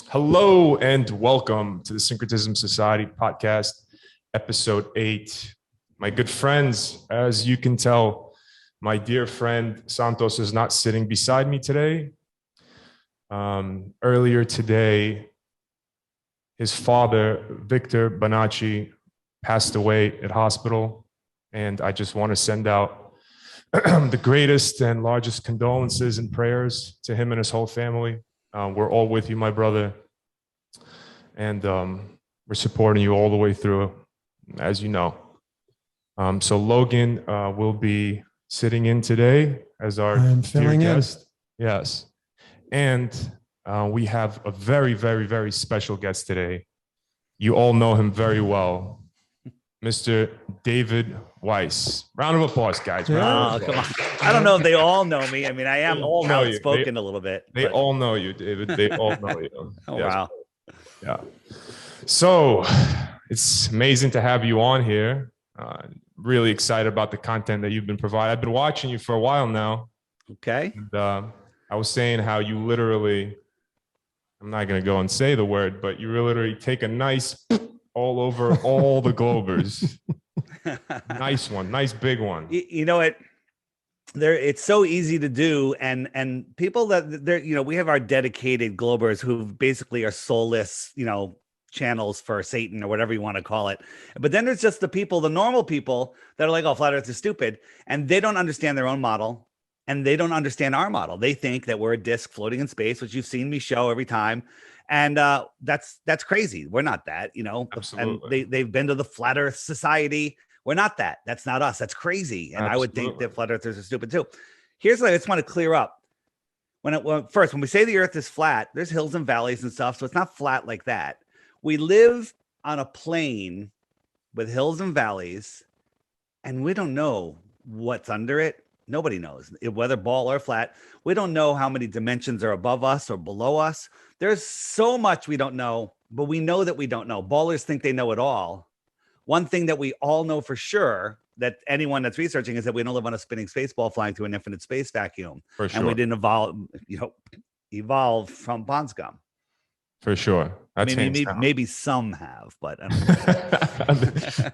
Hello and welcome to the Syncretism Society podcast, episode 8. My good friends, as you can tell, my dear friend Santos is not sitting beside me today. Earlier today, his father, Victor Bonacci, passed away at hospital, and I just want to send out the greatest and largest condolences and prayers to him and his whole family. We're all with you, my brother. And we're supporting you all the way through, as you know. So Logan will be sitting in today as our dear guest. Yes. And we have a very, very, very special guest today. You all know him very well. Mr. David Weiss. Round of applause, guys. Come on. I don't know if they all know me. I mean, I am outspoken a little bit. They all know you, David. They all know you. Oh, yes. Wow. Yeah. So it's amazing to have you on here. Really excited about the content that you've been providing. I've been watching you for a while now. Okay. And I was saying how you literally, I'm not going to go and say the word, but you literally take a nice all over all the Globers. Nice one. Nice big one. You know what? It's so easy to do, and people that they're, we have our dedicated Globers who basically are soulless, channels for Satan or whatever you want to call it. But then there's just the people, the normal people that are like, oh, flat earth is stupid, and they don't understand their own model, and they don't understand our model. They think that we're a disc floating in space, which you've seen me show every time. And that's crazy. We're not that, Absolutely. And they've been to the Flat Earth Society. We're not that. That's not us. That's crazy. And Absolutely. I would think that flat earthers are stupid too. Here's what I just want to clear up. When we say the earth is flat, there's hills and valleys and stuff. So it's not flat like that. We live on a plane with hills and valleys, and we don't know what's under it. Nobody knows whether ball or flat. We don't know how many dimensions are above us or below us. There's so much we don't know, but we know that we don't know. Ballers think they know it all. One thing that we all know for sure, that anyone that's researching, is that we don't live on a spinning space ball flying through an infinite space vacuum. For sure. And we didn't evolve from pond scum. For sure. That's maybe some have, but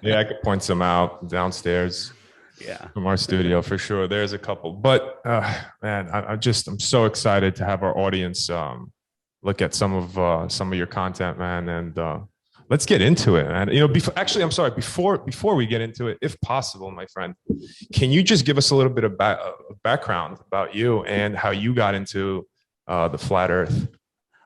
yeah, I could point some out downstairs. Yeah, from our studio for sure. There's a couple, but man, I'm so excited to have our audience look at some of your content, man, and let's get into it, man. Before we get into it, if possible, my friend, can you just give us a little bit of background about you and how you got into the flat Earth?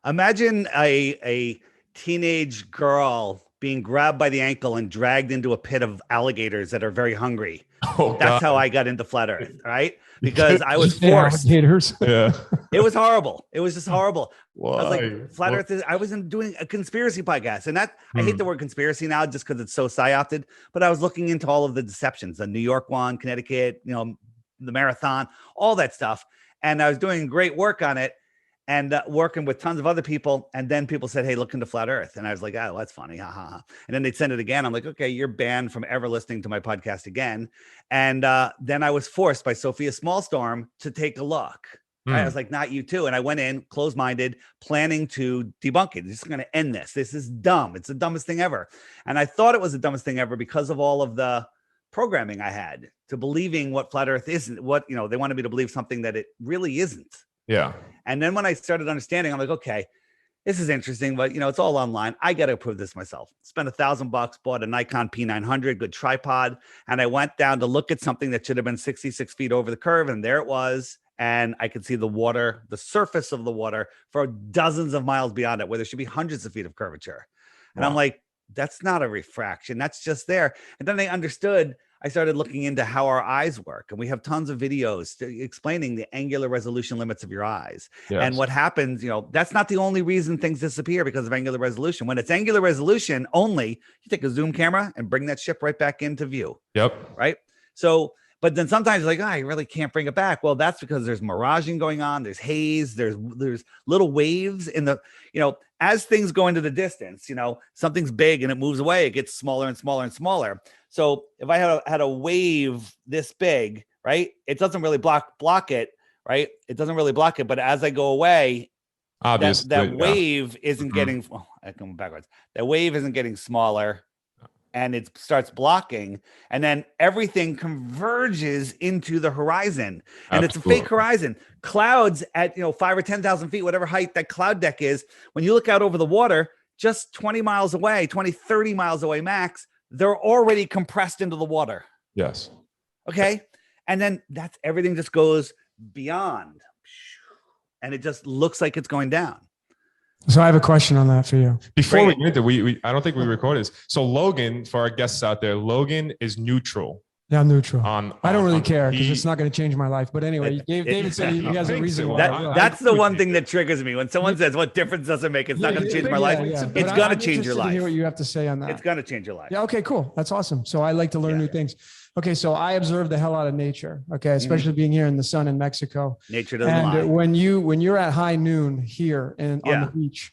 Imagine a teenage girl being grabbed by the ankle and dragged into a pit of alligators that are very hungry. Oh, that's how I got into flat Earth, right? Because I was forced. Alligators. Yeah. It was horrible. It was just horrible. Why? I was like, flat Earth is, I was doing a conspiracy podcast, and I hate the word conspiracy now just because it's so psyopted, but I was looking into all of the deceptions, the New York one, Connecticut, the marathon, all that stuff. And I was doing great work on it, and working with tons of other people. And then people said, hey, look into flat Earth. And I was like, oh, that's funny. Ha, ha, ha. And then they'd send it again. I'm like, okay, you're banned from ever listening to my podcast again. And then I was forced by Sophia Smallstorm to take a look. Right? I was like, not you too. And I went in closed-minded, planning to debunk it. Just going to end this. This is dumb. It's the dumbest thing ever. And I thought it was the dumbest thing ever because of all of the programming I had to believing what flat Earth isn't, what, they wanted me to believe something that it really isn't. Yeah. And then when I started understanding, I'm like, okay, this is interesting, but it's all online. I got to prove this myself. Spent $1,000, bought a Nikon P900, good tripod. And I went down to look at something that should have been 66 feet over the curve. And there it was. And I could see the water, the surface of the water for dozens of miles beyond it, where there should be hundreds of feet of curvature. And wow. I'm like, that's not a refraction. That's just there. And then I started looking into how our eyes work, and we have tons of videos explaining the angular resolution limits of your eyes. Yes. And what happens, that's not the only reason things disappear because of angular resolution. When it's angular resolution only, you take a zoom camera and bring that ship right back into view. Yep. Right. So, but then sometimes like, I really can't bring it back. Well, that's because there's miraging going on. There's haze. There's little waves in the, as things go into the distance, something's big and it moves away. It gets smaller and smaller and smaller. So if I had a wave this big, right, it doesn't really block it, right? It doesn't really block it. But as I go away, Obviously, that yeah. wave isn't Mhm. getting, oh, I come backwards. That wave isn't getting smaller and it starts blocking, and then everything converges into the horizon, and it's a fake Absolutely. horizon. Clouds at 5 or 10,000 feet, whatever height that cloud deck is, when you look out over the water, just 20 miles away, 20, 30 miles away max, they're already compressed into the water. Yes. Okay. And then that's everything just goes beyond, and it just looks like it's going down. So I have a question on that for you. Before Bring we it. get into, I don't think we recorded this. So Logan, for our guests out there, Logan is neutral Yeah, I'm neutral. on. I don't really on- care because he- it's not going to change my life. But anyway, David said he has a thanks, reason Will. why. That's I the agree one with thing you. that triggers me when someone says, "What difference does it make? It's not going to change my life." It's But gonna I'm change your interested to hear life. what you have to say on that. It's going to change your life. Yeah. Okay, cool. That's awesome. So I like to learn Yeah. new things. Okay. So I observe the hell out of nature. Okay. Especially being here in the sun in Mexico. Nature doesn't And lie. when you're at high noon here and on Yeah. the beach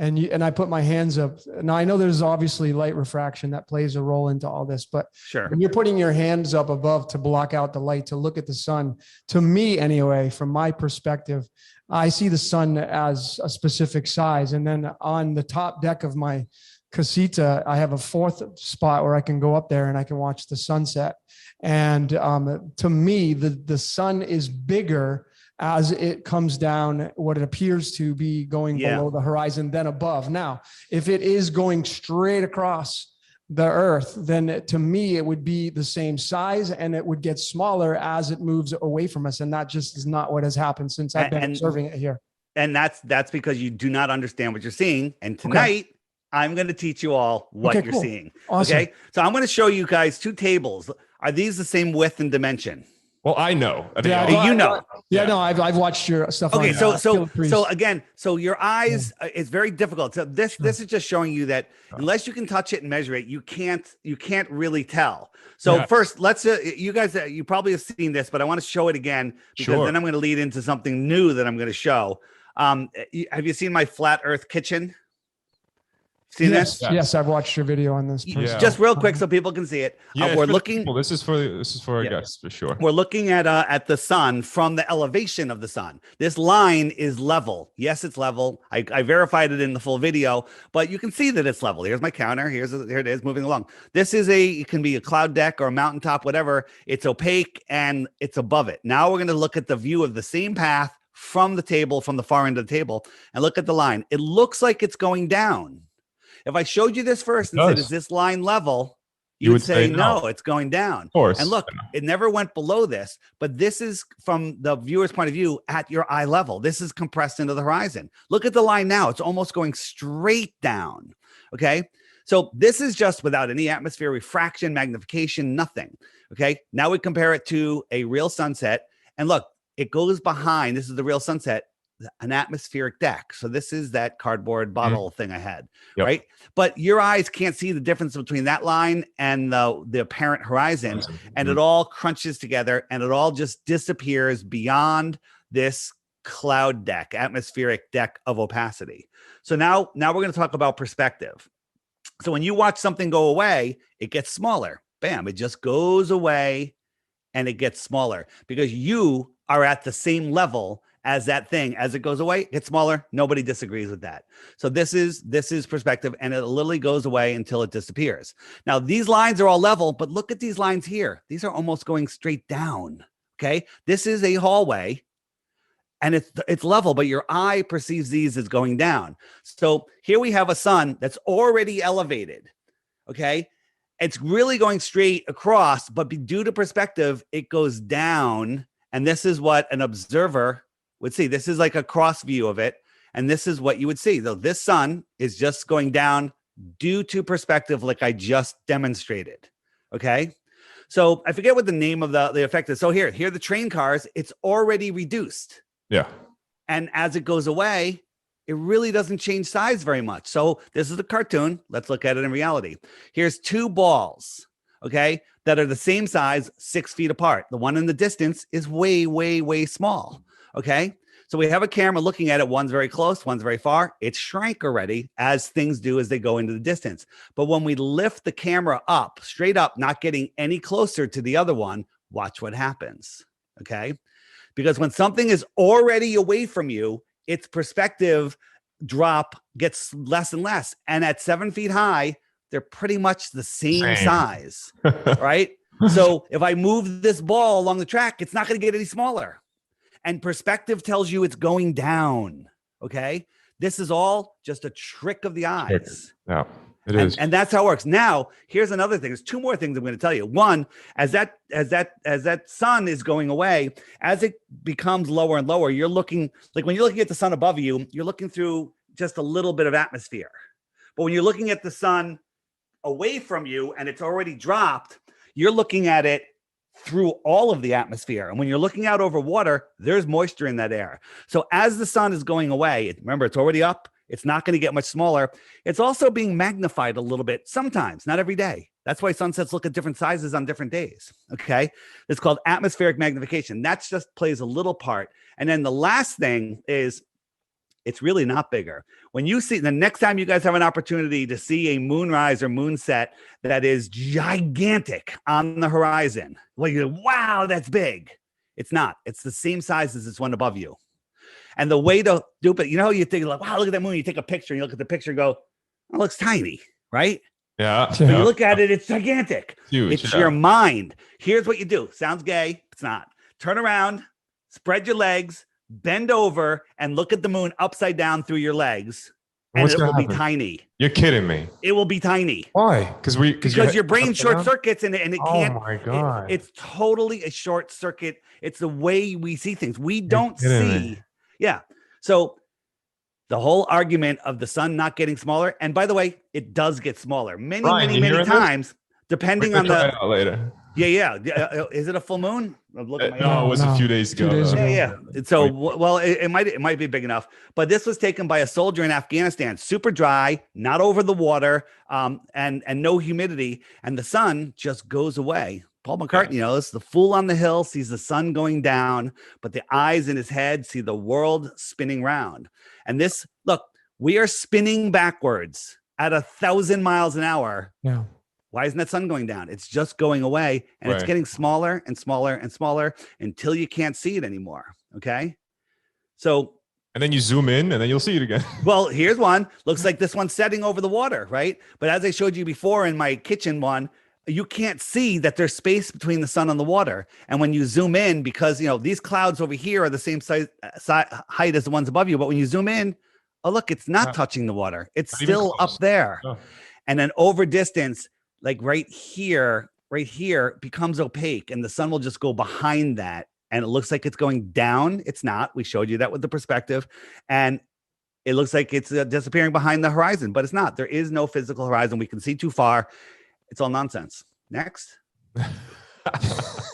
and I put my hands up. Now I know there's obviously light refraction that plays a role into all this, but Sure. when you're putting your hands up above to block out the light, to look at the sun, to me anyway, from my perspective, I see the sun as a specific size. And then on the top deck of my casita, I have a fourth spot where I can go up there and I can watch the sunset. And to me, the sun is bigger as it comes down, what it appears to be going below the horizon than above. Now, if it is going straight across the earth, then to me, it would be the same size and it would get smaller as it moves away from us. And that just is not what has happened since I've been observing it here. And that's because you do not understand what you're seeing. And tonight, I'm going to teach you all what you're cool. seeing. Awesome. Okay. So I'm going to show you guys two tables. Are these the same width and dimension? Well, I know. I think Yeah, I'll- You know. Yeah, no, I've watched your stuff. Okay, on, so Killer again, so your eyes, it's very difficult. So this is just showing you that unless you can touch it and measure it, you can't really tell. So Yes. first, let's you guys, you probably have seen this, but I want to show it again because Sure. then I'm going to lead into something new that I'm going to show. Have you seen my flat Earth kitchen? Seen yes, this? yes, I've watched your video on this. Yeah. Just real quick so people can see it. Yeah, it's We're for the looking. people. This is for our Yeah. guests for sure. We're looking at the sun from the elevation of the sun. This line is level. Yes, it's level. I verified it in the full video, but you can see that it's level. Here's my counter. Here it is moving along. This is it can be a cloud deck or a mountaintop, whatever. It's opaque and it's above it. Now we're going to look at the view of the same path from the table, from the far end of the table, and look at the line. It looks like it's going down. If I showed you this first and said, does. is this line level? You You would would say, say no, no. it's going down. Of course. And look, it never went below this, but this is from the viewer's point of view at your eye level. This is compressed into the horizon. Look at the line now. It's almost going straight down. Okay. So this is just without any atmosphere, refraction, magnification, nothing. Okay. Now we compare it to a real sunset. And look, it goes behind. This is the real sunset, an atmospheric deck. So this is that cardboard bottle thing I had, Yep. right? But your eyes can't see the difference between that line and the apparent horizon, and it all crunches together and it all just disappears beyond this cloud deck, atmospheric deck of opacity. So now we're going to talk about perspective. So when you watch something go away, it gets smaller. Bam, it just goes away and it gets smaller because you are at the same level as that thing. As it goes away, it gets smaller. Nobody disagrees with that. So this is perspective, and it literally goes away until it disappears. Now these lines are all level, but look at these lines here. These are almost going straight down. Okay, this is a hallway, and it's level, but your eye perceives these as going down. So here we have a sun that's already elevated. Okay, it's really going straight across, but due to perspective, it goes down, and this is what an observer would see. This is like a cross view of it. And this is what you would see. Though this sun is just going down due to perspective, like I just demonstrated. Okay. So I forget what the name of the effect is. So here are the train cars. It's already reduced. Yeah. And as it goes away, it really doesn't change size very much. So this is a cartoon. Let's look at it in reality. Here's two balls, okay, that are the same size, 6 feet apart. The one in the distance is way, way, way small. Okay. So we have a camera looking at it. One's very close, one's very far. It shrank already, as things do as they go into the distance. But when we lift the camera up, straight up, not getting any closer to the other one, watch what happens. Okay. Because when something is already away from you, its perspective drop gets less and less. And at 7 feet high, they're pretty much the same size, right? So if I move this ball along the track, it's not going to get any smaller. And perspective tells you it's going down. Okay. This is all just a trick of the eyes. Yeah, it is. And that's how it works. Now, here's another thing. There's two more things I'm going to tell you. One, as that sun is going away, as it becomes lower and lower, you're looking like when you're looking at the sun above you, you're looking through just a little bit of atmosphere. But when you're looking at the sun away from you and it's already dropped, you're looking at it through all of the atmosphere. And when you're looking out over water, there's moisture in that air. So as the sun is going away, remember, it's already up. It's not going to get much smaller. It's also being magnified a little bit sometimes, not every day. That's why sunsets look at different sizes on different days. Okay. It's called atmospheric magnification. That just plays a little part. And then the last thing is it's really not bigger. When you see the next time you guys have an opportunity to see a moonrise or moonset that is gigantic on the horizon, well, you go, wow, that's big. It's not. It's the same size as this one above you. And the way to do it, you know, you think like, wow, look at that moon. You take a picture and you look at the picture and go, oh, it looks tiny, right? Yeah. But you look at it, it's gigantic. Huge, It's your mind. Here's what you do. Sounds gay. It's not. Turn around, spread your legs, bend over, and look at the moon upside down through your legs. And What's it gonna will be happen? tiny. You're kidding me. It will be tiny. Why? Because Your brain short circuits and it Oh can't. my God. It's totally a short circuit. It's the way we see things. We don't kidding see. me. Yeah. So the whole argument of the sun not getting smaller, and by the way, it does get smaller many, Ryan, you many hearing this? times, depending We're on gonna try the. it out later. Yeah. Is it a full moon? Look at my No, it was a few days ago. days though. ago. yeah. So, well, it might be big enough, but this was taken by a soldier in Afghanistan, super dry, not over the water, and no humidity, and the sun just goes away. Paul McCartney knows the fool on the hill sees the sun going down, but the eyes in his head see the world spinning round. And this, look, we are spinning backwards at 1,000 miles an hour. Yeah. Why isn't that sun going down? It's just going away, and it's Right. getting smaller and smaller and smaller until you can't see it anymore. Okay. So, And then you zoom in and then you'll see it again. well, here's one. Looks like this one's setting over the water, right? But as I showed you before in my kitchen one, you can't see that there's space between the sun and the water. And when you zoom in, because, you know, these clouds over here are the same size, height as the ones above you. But when you zoom in, oh, look, it's not Yeah. touching the water. It's Not even still close. up there. Oh. And then over distance, like right here becomes opaque, and the sun will just go behind that. And it looks like it's going down. It's not. We showed you that with the perspective. And it looks like it's disappearing behind the horizon, but it's not. There is no physical horizon. We can see too far. It's all nonsense. Next.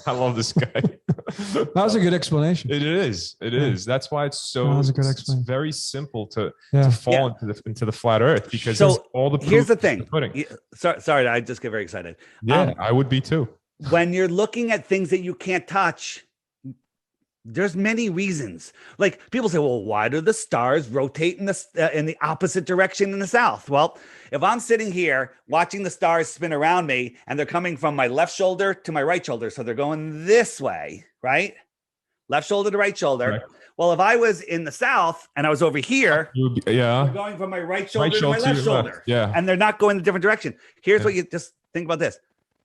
I love this guy. That was a good explanation. It is. It Yeah. is. That's why it's so. That was a good it's explanation. very simple to Yeah. fall into the flat Earth because So, there's all the. Here's the proof in thing. pudding. Sorry, I just get very excited. Yeah, I would be too. When you're looking at things that you can't touch, there's many reasons. Like people say, well, why do the stars rotate in the opposite direction in the south? Well, if I'm sitting here watching the stars spin around me and they're coming from my left shoulder to my right shoulder, so they're going this way, right? Left shoulder to right shoulder. Right. Well, if I was in the south and I was over here, Yeah. they're going from my right shoulder Right to my shoulder left to your shoulder. left. Yeah. And they're not going in a different direction. Here's Yeah. what you just think about this.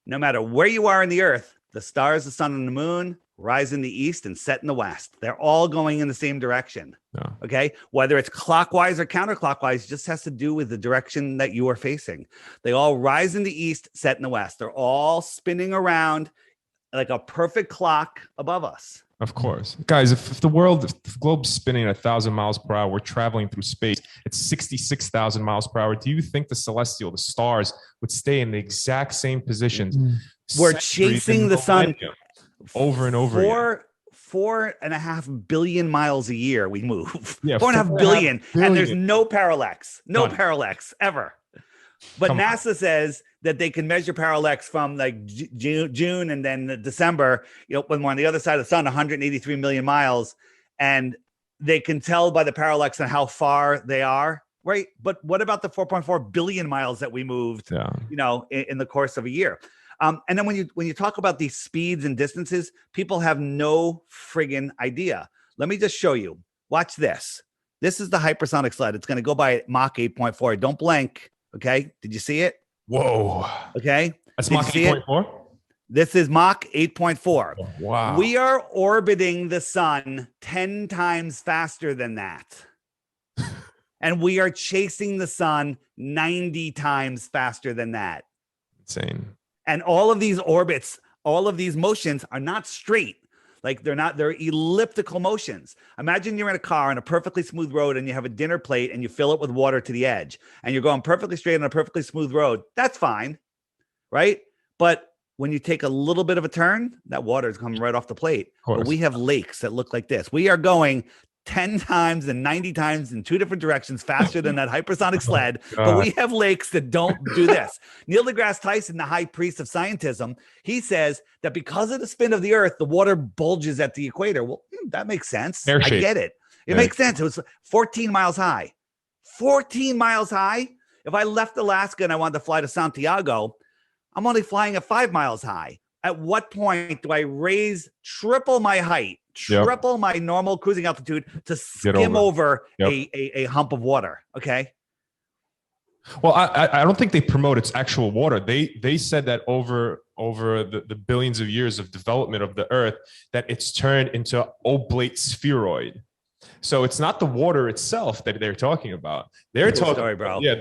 No matter where you are in the earth, the stars, the sun, and the moon rise in the east and set in the west. They're all going in the same direction. No. Okay. Whether it's clockwise or counterclockwise just has to do with the direction that you are facing. They all rise in the east, set in the west. They're all spinning around like a perfect clock above us. Of course, guys. If the globe's spinning at 1,000 miles per hour, we're traveling through space at 66,000 miles per hour. Do you think the stars, would stay in the exact same positions? Mm. We're centuries chasing and the sun millennia, over and over again? 4.5 billion miles a year we move. Yeah, 4.5 billion. And there's billion. no parallax, None. ever. But Come on. NASA says that they can measure parallax from like June and then December, you know, when we're on the other side of the sun, 183 million miles. And they can tell by the parallax and how far they are. Right. But what about the 4.4 billion miles that we moved, Yeah. you know, in the course of a year? And then when you talk about these speeds and distances, people have no friggin' idea. Let me just show you. Watch this. This is the hypersonic sled. It's going to go by Mach 8.4. Don't blink. Okay. Did you see it? Whoa. Okay. That's Did you Mach see it? 8.4? This is Mach 8.4. Wow. We are orbiting the sun 10 times faster than that. And we are chasing the sun 90 times faster than that. Insane. And all of these orbits, all of these motions are not straight. Like they're elliptical motions. Imagine you're in a car on a perfectly smooth road and you have a dinner plate and you fill it with water to the edge and you're going perfectly straight on a perfectly smooth road. That's fine, right? But when you take a little bit of a turn, that water is coming right off the plate. But we have lakes that look like this. We are going 10 times and 90 times in two different directions faster than that hypersonic sled. But we have lakes that don't do this. Neil deGrasse Tyson, the high priest of scientism, he says that because of the spin of the earth, the water bulges at the equator. Well, that makes sense. I get it. It makes sense. It was 14 miles high. 14 miles high. If I left Alaska and I wanted to fly to Santiago, I'm only flying at 5 miles high. At what point do I raise triple my height, triple my normal cruising altitude to skim over a hump of water? Okay. Well, I don't think they promote its actual water. They said that over the billions of years of development of the Earth, that it's turned into oblate spheroid. So it's not the water itself that they're talking about. They're talking, story, bro. Yeah,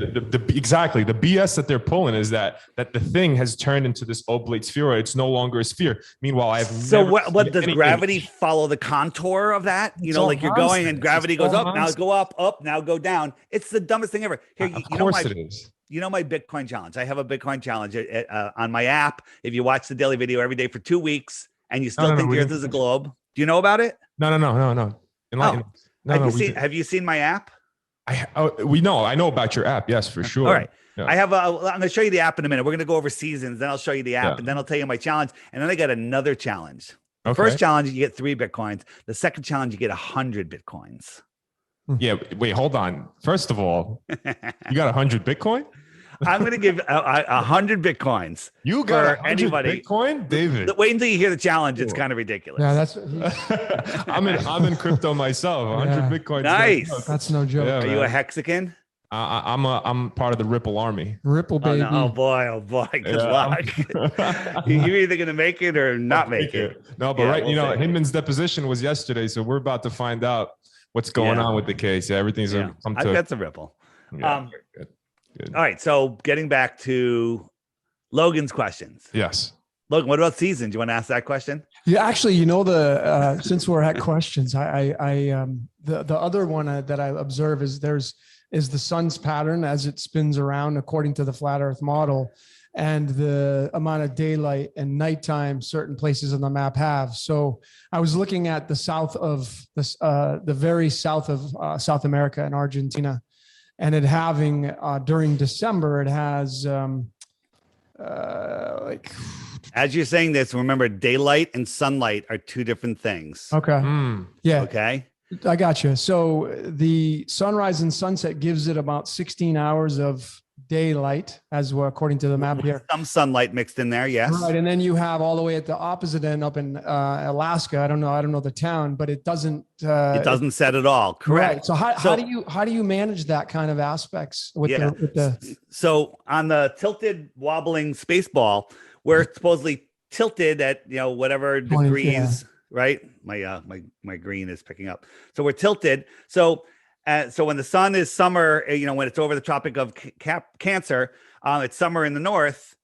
exactly. The BS that they're pulling is that the thing has turned into this oblate spheroid. It's no longer a sphere. Meanwhile, what does gravity follow the contour of that? You know, like you're going and gravity goes up, now go up, now go down. It's the dumbest thing ever. Here, of course it is. You know my Bitcoin challenge. I have a Bitcoin challenge on my app. If you watch the daily video every day for 2 weeks and you still think the Earth is a globe, do you know about it? No. Enlighten us. Have you seen my app? I know about your app. Yes, for sure. All right. Yeah. I'm going to show you the app in a minute. We're going to go over seasons. Then I'll show you the app and then I'll tell you my challenge. And then I got another challenge. The first challenge, you get 3 Bitcoins. The second challenge, you get 100 Bitcoins. Yeah. Wait, hold on. First of all, you got 100 Bitcoin? I'm going to give 100 Bitcoins. You got 100 anybody. Bitcoin, David. Wait until you hear the challenge. It's kind of ridiculous. Yeah, that's. I'm in crypto myself. 100 Bitcoins. Nice. That's no joke. Yeah, are you a Hexican? I'm part of the Ripple army. Ripple baby. Oh boy. Good luck. You're either going to make it or not make it. No, but Hinman's deposition was yesterday, so we're about to find out what's going on with the case. Yeah, everything's I've got some Ripple. Good. All right, so getting back to Logan's questions. Yes. Logan, what about seasons? You want to ask that question? Yeah, actually, since we're at questions, the other one that I observe is the sun's pattern as it spins around according to the flat Earth model, and the amount of daylight and nighttime certain places on the map have. So I was looking at the south of the very south of South America and Argentina. And it having during December, it has As you're saying this, remember daylight and sunlight are 2 different things. Okay. Yeah. Okay. I got you. So the sunrise and sunset gives it about 16 hours of daylight, as well, according to the map here. Some sunlight mixed in there, yes. Right, and then you have all the way at the opposite end up in Alaska. I don't know the town, but it doesn't. It doesn't set at all. Correct. Right. So how do you manage that kind of aspects with the? So on the tilted wobbling space ball, we're supposedly tilted at whatever degrees. Right. My green is picking up. So we're tilted. So when the sun is summer, when it's over the Tropic of Cancer, it's summer in the north,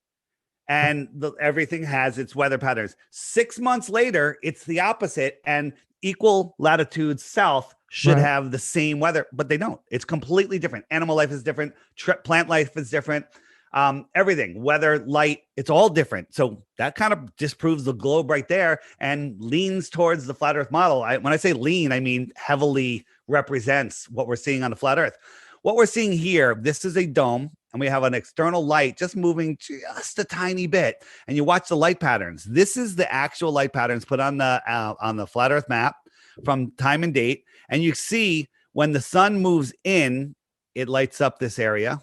and everything has its weather patterns. 6 months later, it's the opposite, and equal latitudes south should have the same weather, but they don't. It's completely different. Animal life is different. Plant life is different. Everything, weather, light, it's all different. So that kind of disproves the globe right there and leans towards the flat Earth model. When I say lean, I mean heavily represents what we're seeing on the flat Earth. What we're seeing here, this is a dome, and we have an external light just moving just a tiny bit. And you watch the light patterns. This is the actual light patterns put on the flat Earth map from time and date. And you see when the sun moves in, it lights up this area.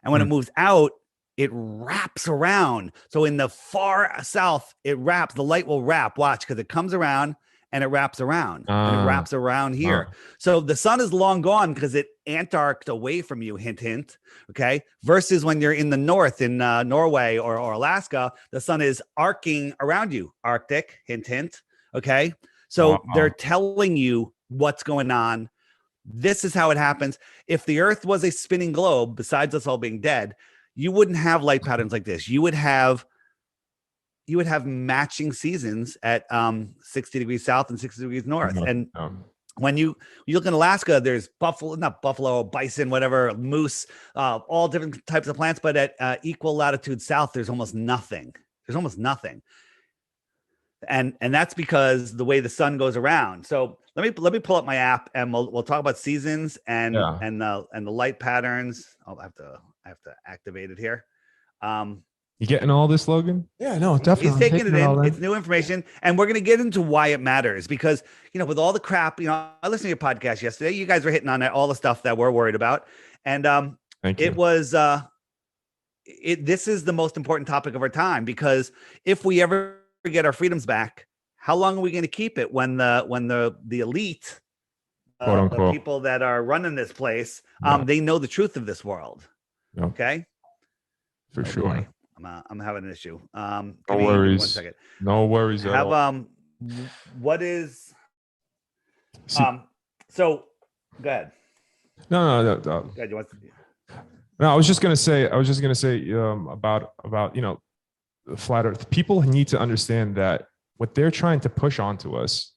And when it moves out, it wraps around. So in the far south, the light will wrap. Watch, because it comes around and it wraps around and it Ah. wraps around here. So the sun is long gone because it Antarctic away from you, hint, hint. Okay. Versus when you're in the north in Norway or Alaska, the sun is arcing around you, Arctic, hint, hint. Okay. So Wow. they're telling you what's going on. This is how it happens. If the earth was a spinning globe, besides us all being dead, you wouldn't have light patterns like this. You would have matching seasons at 60 degrees south and 60 degrees north. And when you look in Alaska, there's not buffalo, bison, whatever, moose, all different types of plants. But at equal latitude south, there's almost nothing. There's almost nothing. And that's because the way the sun goes around. So let me pull up my app and we'll talk about seasons and the light patterns. Oh, I have to activate it here. You getting all this, Logan? Yeah, no, definitely. He's taking it in. It's new information. And we're going to get into why it matters because, with all the crap, I listened to your podcast yesterday. You guys were hitting on all the stuff that we're worried about. And Thank you. it was, this is the most important topic of our time because if we ever get our freedoms back, how long are we going to keep it when the elite, Quote unquote, the people that are running this place, they know the truth of this world. No. Okay. For sure. Boy. I'm having an issue. No Give me worries. 1 second. No worries at all. What is so go ahead. No. Go ahead, you want No, I was just gonna say about the flat Earth. People need to understand that what they're trying to push onto us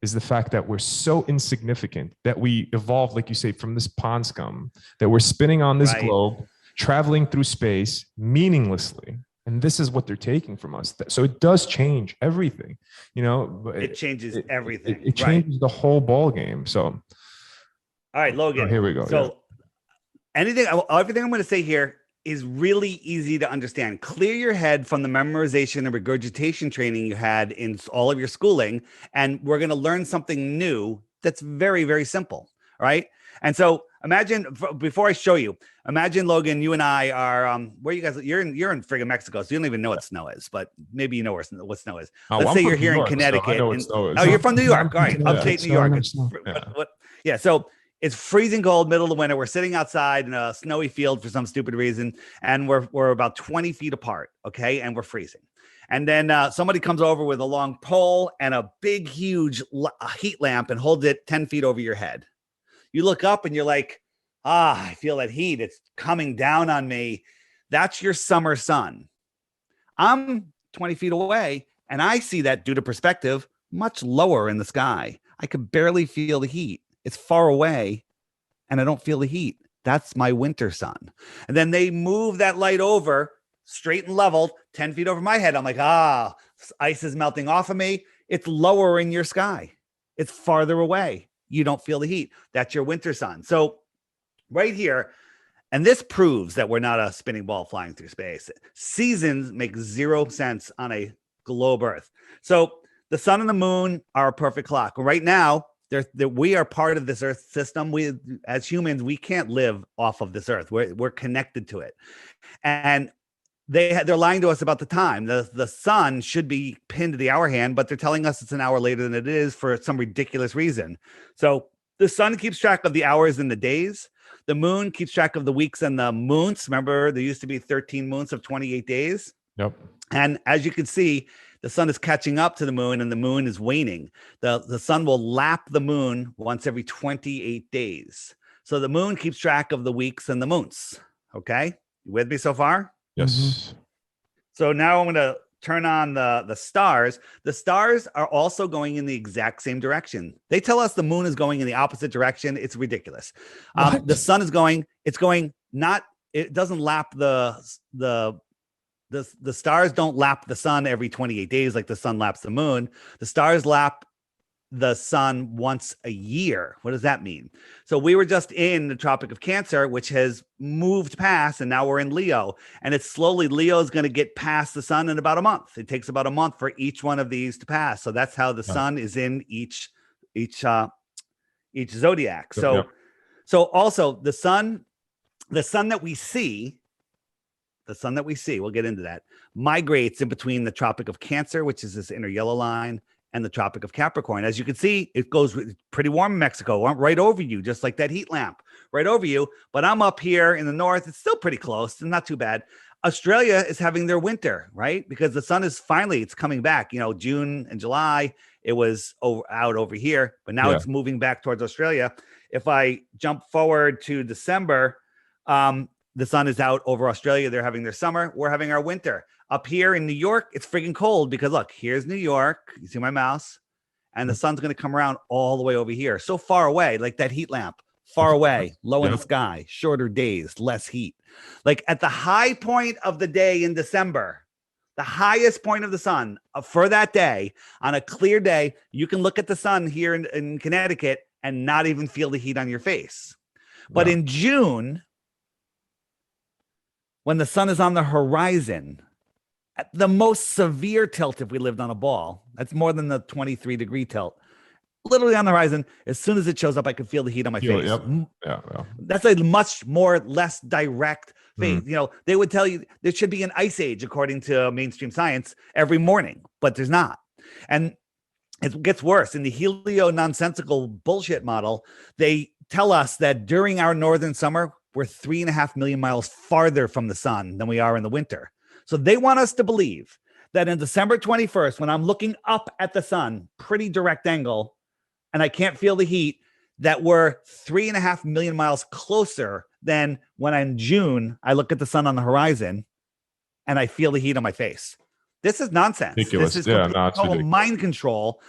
is the fact that we're so insignificant that we evolved, like you say, from this pond scum, that we're spinning on this globe, traveling through space meaninglessly. And this is what they're taking from us. So it does change everything, It changes everything. It changes the whole ball game. So, all right, Logan. Here we go. So everything I'm going to say here is really easy to understand. Clear your head from the memorization and regurgitation training you had in all of your schooling. And we're going to learn something new that's very, very simple. Right. And so imagine, before I show you, Logan, you and I are, where you guys, you're in friggin' Mexico. So you don't even know what snow is, but maybe you know what snow is. Let's say you're here in Connecticut. Oh, you're from New York. All right. Upstate New York. Yeah. So it's freezing cold, middle of the winter. We're sitting outside in a snowy field for some stupid reason. And we're about 20 feet apart. Okay. And we're freezing. And then somebody comes over with a long pole and a big, huge heat lamp and holds it 10 feet over your head. You look up and you're like, I feel that heat. It's coming down on me. That's your summer sun. I'm 20 feet away and I see that, due to perspective, much lower in the sky. I could barely feel the heat. It's far away and I don't feel the heat. That's my winter sun. And then they move that light over straight and leveled 10 feet over my head. I'm like, ice is melting off of me. It's lower in your sky. It's farther away. You don't feel the heat. That's your winter sun. So right here, and this proves that we're not a spinning ball flying through space. Seasons make 0 sense on a globe Earth. So the sun and the moon are a perfect clock. Right now, we are part of this Earth system. We, as humans, we can't live off of this Earth. We're connected to it, and they're lying to us about the time. The sun should be pinned to the hour hand, but they're telling us it's an hour later than it is for some ridiculous reason. So the sun keeps track of the hours and the days. The moon keeps track of the weeks and the months. Remember, there used to be 13 months of 28 days. Yep. And as you can see, the sun is catching up to the moon and the moon is waning. The sun will lap the moon once every 28 days. So the moon keeps track of the weeks and the months. Okay. You with me so far? Yes. Mm-hmm. So now I'm going to turn on the stars. The stars are also going in the exact same direction. They tell us the moon is going in the opposite direction. It's ridiculous. The sun is going, it doesn't lap the stars don't lap the sun every 28 days like the sun laps the moon. The stars lap the sun once a year. What does that mean? So we were just in the Tropic of Cancer, which has moved past, and now we're in Leo. And it's slowly, Leo is going to get past the sun in about a month. It takes about a month for each one of these to pass. So that's how the sun is in each zodiac. So also the sun that we see, we'll get into that, migrates in between the Tropic of Cancer, which is this inner yellow line, and the Tropic of Capricorn. As you can see, it goes pretty warm in Mexico, right over you, just like that heat lamp right over you. But I'm up here in the north. It's still pretty close. It's not too bad. Australia is having their winter, right? Because the sun is finally, it's coming back. You know, June and July, it was out over here, but now it's moving back towards Australia. If I jump forward to December, the sun is out over Australia. They're having their summer. We're having our winter. Up here in New York, it's freaking cold because look, here's New York. You see my mouse? And the sun's going to come around all the way over here. So far away, like that heat lamp, far away, low in the sky, shorter days, less heat. Like at the high point of the day in December, the highest point of the sun for that day, on a clear day, you can look at the sun here in Connecticut and not even feel the heat on your face. But in June, when the sun is on the horizon, at the most severe tilt, if we lived on a ball, that's more than the 23-degree tilt. Literally on the horizon, as soon as it shows up, I could feel the heat on my face. That's a much more less direct phase. You know, they would tell you there should be an ice age according to mainstream science every morning, but there's not. And it gets worse. In the helio nonsensical bullshit model, they tell us that during our northern summer, we're 3.5 million miles farther from the sun than we are in the winter. So they want us to believe that on December 21st, when I'm looking up at the sun, pretty direct angle, and I can't feel the heat, that we're 3.5 million miles closer than when in June, I look at the sun on the horizon and I feel the heat on my face. This is nonsense. Ridiculous. This is total mind control.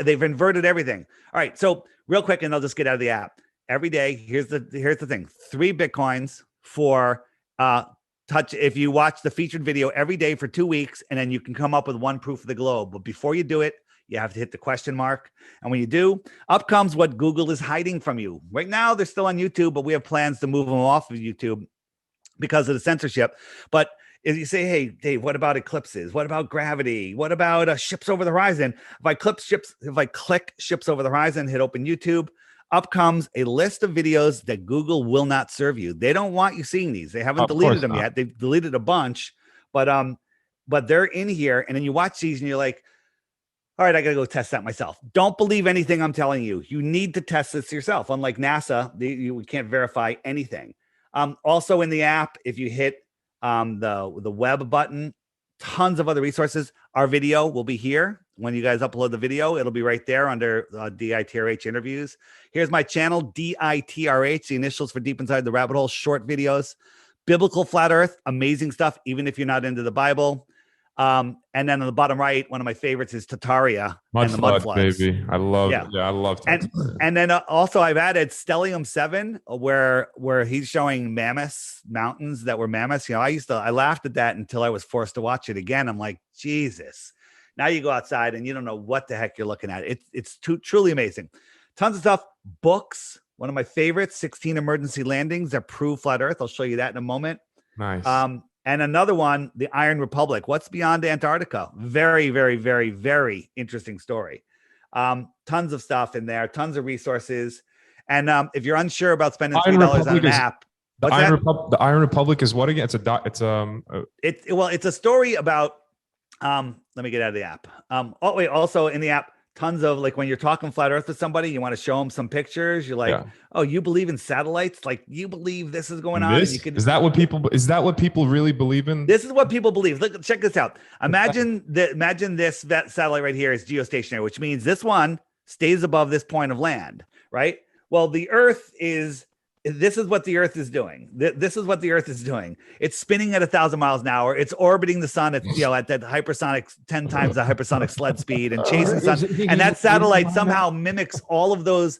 They've inverted everything. All right. So real quick, and I'll just get out of the app. Every day, here's the thing: 3 Bitcoins for touch. If you watch the featured video every day for 2 weeks, and then you can come up with 1 proof of the globe. But before you do it, you have to hit the question mark. And when you do, up comes what Google is hiding from you. Right now, they're still on YouTube, but we have plans to move them off of YouTube because of the censorship. But if you say, hey, Dave, what about eclipses? What about gravity? What about ships over the horizon? If I click ships over the horizon, hit open YouTube, up comes a list of videos that Google will not serve you. They don't want you seeing these. They haven't deleted them yet. They've deleted a bunch, but they're in here. And then you watch these and you're like, all right, I got to go test that myself. Don't believe anything I'm telling you. You need to test this yourself. Unlike NASA, we can't verify anything. Also in the app, if you hit the web button, tons of other resources. Our video will be here. When you guys upload the video, it'll be right there under DITRH interviews. Here's my channel, DITRH, the initials for Deep Inside the Rabbit Hole, short videos. Biblical Flat Earth, amazing stuff, even if you're not into the Bible. And then on the bottom right, one of my favorites is Tartaria and the mud floods. Baby. I love Tartaria. And then also I've added Stellium 7, where he's showing mammoths, mountains that were mammoths. You know, I laughed at that until I was forced to watch it again. I'm like, Jesus. Now you go outside and you don't know what the heck you're looking at. It's truly amazing. Tons of stuff. Books. One of my favorites, 16 Emergency Landings that prove flat Earth. I'll show you that in a moment. Nice. And another one, the Iron Republic. What's beyond Antarctica? Very, very, very, very interesting story. Tons of stuff in there. Tons of resources. And if you're unsure about spending $3 on an app, the Iron Republic is what again? It's a story about. Let me get out of the app. Also in the app, tons of, like, when you're talking flat Earth with somebody, you want to show them some pictures. You're like, oh, you believe in satellites? Like, you believe this is going on? Is that what people really believe in? This is what people believe. Look, check this out. Imagine this satellite right here is geostationary, which means this one stays above this point of land, right? Well, this is what the Earth is doing. This is what the Earth is doing. It's spinning at 1,000 miles an hour. It's orbiting the sun at that hypersonic 10 times the hypersonic sled speed and chasing the sun. And that satellite somehow mimics all of those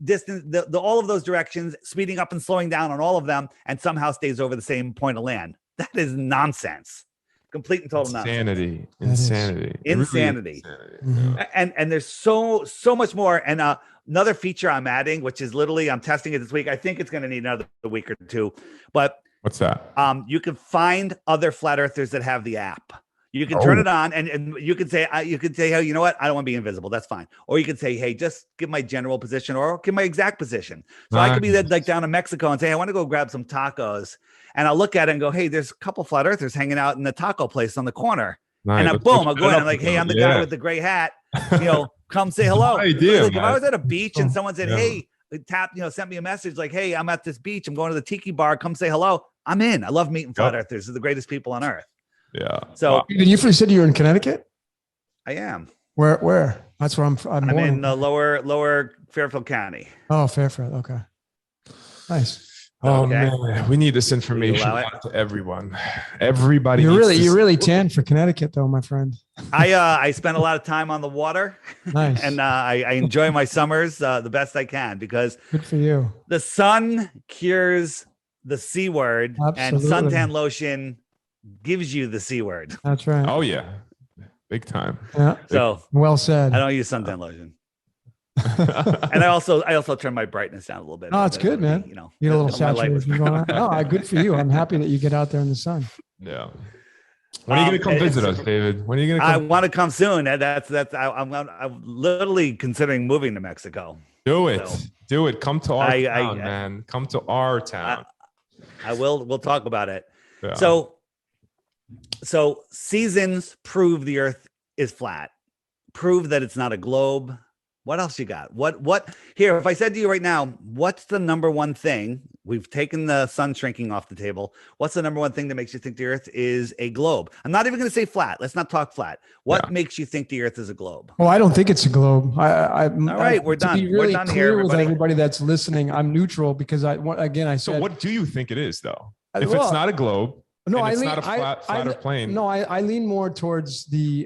distance, all of those directions, speeding up and slowing down on all of them, and somehow stays over the same point of land. That is nonsense. Complete and total nonsense. Insanity. Mm-hmm. And there's so much more. And another feature I'm adding, which is literally, I'm testing it this week. I think it's going to need another week or two, but what's that? You can find other flat earthers that have the app. You can turn it on and you can say, hey, you know what? I don't want to be invisible. That's fine. Or you can say, hey, just give my general position or give my exact position. So I could be like down in Mexico and say, I want to go grab some tacos. And I'll look at it and go, hey, there's a couple flat earthers hanging out in the taco place on the corner. And I'll go in. I'm like, hey, I'm the guy with the gray hat. come say hello. My idea, Like if I man. was at a beach and someone said, Yeah. hey, sent me a message like, hey, I'm at this beach. I'm going to the tiki bar. Come say hello. I'm in. I love meeting flat earthers. They're the greatest people on earth. Yeah. So Wow. You said you're in Connecticut? I am. Where? That's where I'm I'm born. in lower Fairfield County. Oh, Fairfield. Okay. Nice. Oh Okay. man, we need this information allow it? out to everyone. Everybody. You're needs to you're really tan for Connecticcut though, my friend. I spend a lot of time on the water. Nice. And I enjoy my summers the best I can because Good for you. the sun cures the C word and Absolutely. suntan lotion gives you the C word. That's right. Oh yeah, big time. Yeah. So Well said. I don't use suntan lotion. And I also turn my brightness down a little bit. Oh, it's good, man. You know, You get a little my light was- saturation going on. No, good for you. I'm happy that you get out there in the sun. Yeah. When are you gonna come visit us, David? When are you gonna I come? want to come soon. And I'm literally considering moving to Mexico. Do it. So, Do it. Come to our I- town, man. Come to our town. We'll talk about it. Yeah. So seasons prove the earth is flat. Prove that it's not a globe. What else you got? What here? If I said to you right now, what's the number one thing? We've taken the sun shrinking off the table. What's the number one thing that makes you think the earth is a globe? I'm not even going to say flat. Let's not talk flat. What makes you think the earth is a globe? Well, I don't think it's a globe. All right, we're done. To be really We're done clear here, with everybody. everybody that's listening, I'm neutral because I So said. what do you think it is, though? If Well, it's not a globe, No, and I it's lean, not a flatter plane. No, I lean more towards the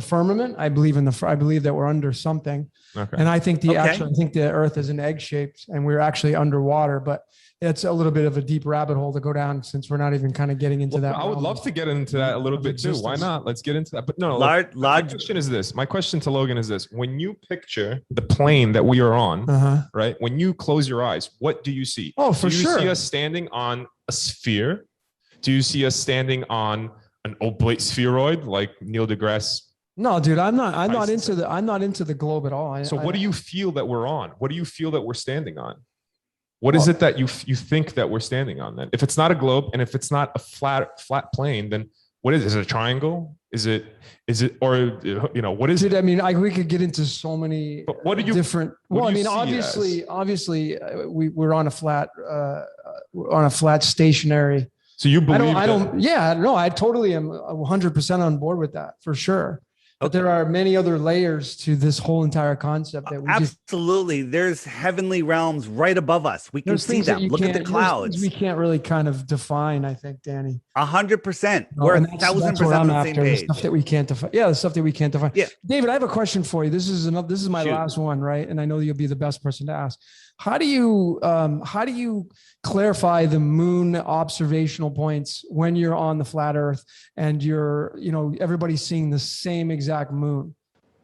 firmament. I believe I believe that we're under something, Okay. and I think Okay. I think the Earth is an egg shaped, and we're actually underwater. But it's a little bit of a deep rabbit hole to go down since we're not even kind of getting into Well, that. I would realm. love to get into that a little of bit too. Why existence. not? Let's get into that. But no, Large, my question is this. My question to Logan is this. When you picture the plane that we are on, Uh-huh. right? When you close your eyes, what do you see? Oh, for do you sure. see us standing on a sphere? Do you see us standing on an oblate spheroid like Neil deGrasse? No, dude, I'm not Christ. into the globe at all. So what do you feel that we're on? What do you feel that we're standing on? What is it that you think that we're standing on then? If it's not a globe and if it's not a flat plane, then what is it? Is it a triangle? Is it or what is Dude, it? I mean, we could get into so many But what do you different. what Well, I do you mean, see it obviously, we're on a flat stationary. So you believe I that- don't. Yeah, no, I totally am 100% on board with that for sure. But there are many other layers to this whole entire concept that we just. Absolutely. There's heavenly realms right above us. We can There's see things that them. you Look at the can't- there's clouds. things we can't really kind of define. I think, Danny. 100%. No, We're and 1,000% what on I'm the same after, the page. stuff that we can't define. Yeah, the stuff that we can't define. Yeah. David, I have a question for you. This is my Shoot. last one, right? And I know you'll be the best person to ask. How do you clarify the moon observational points when you're on the flat Earth and everybody's seeing the same exact moon?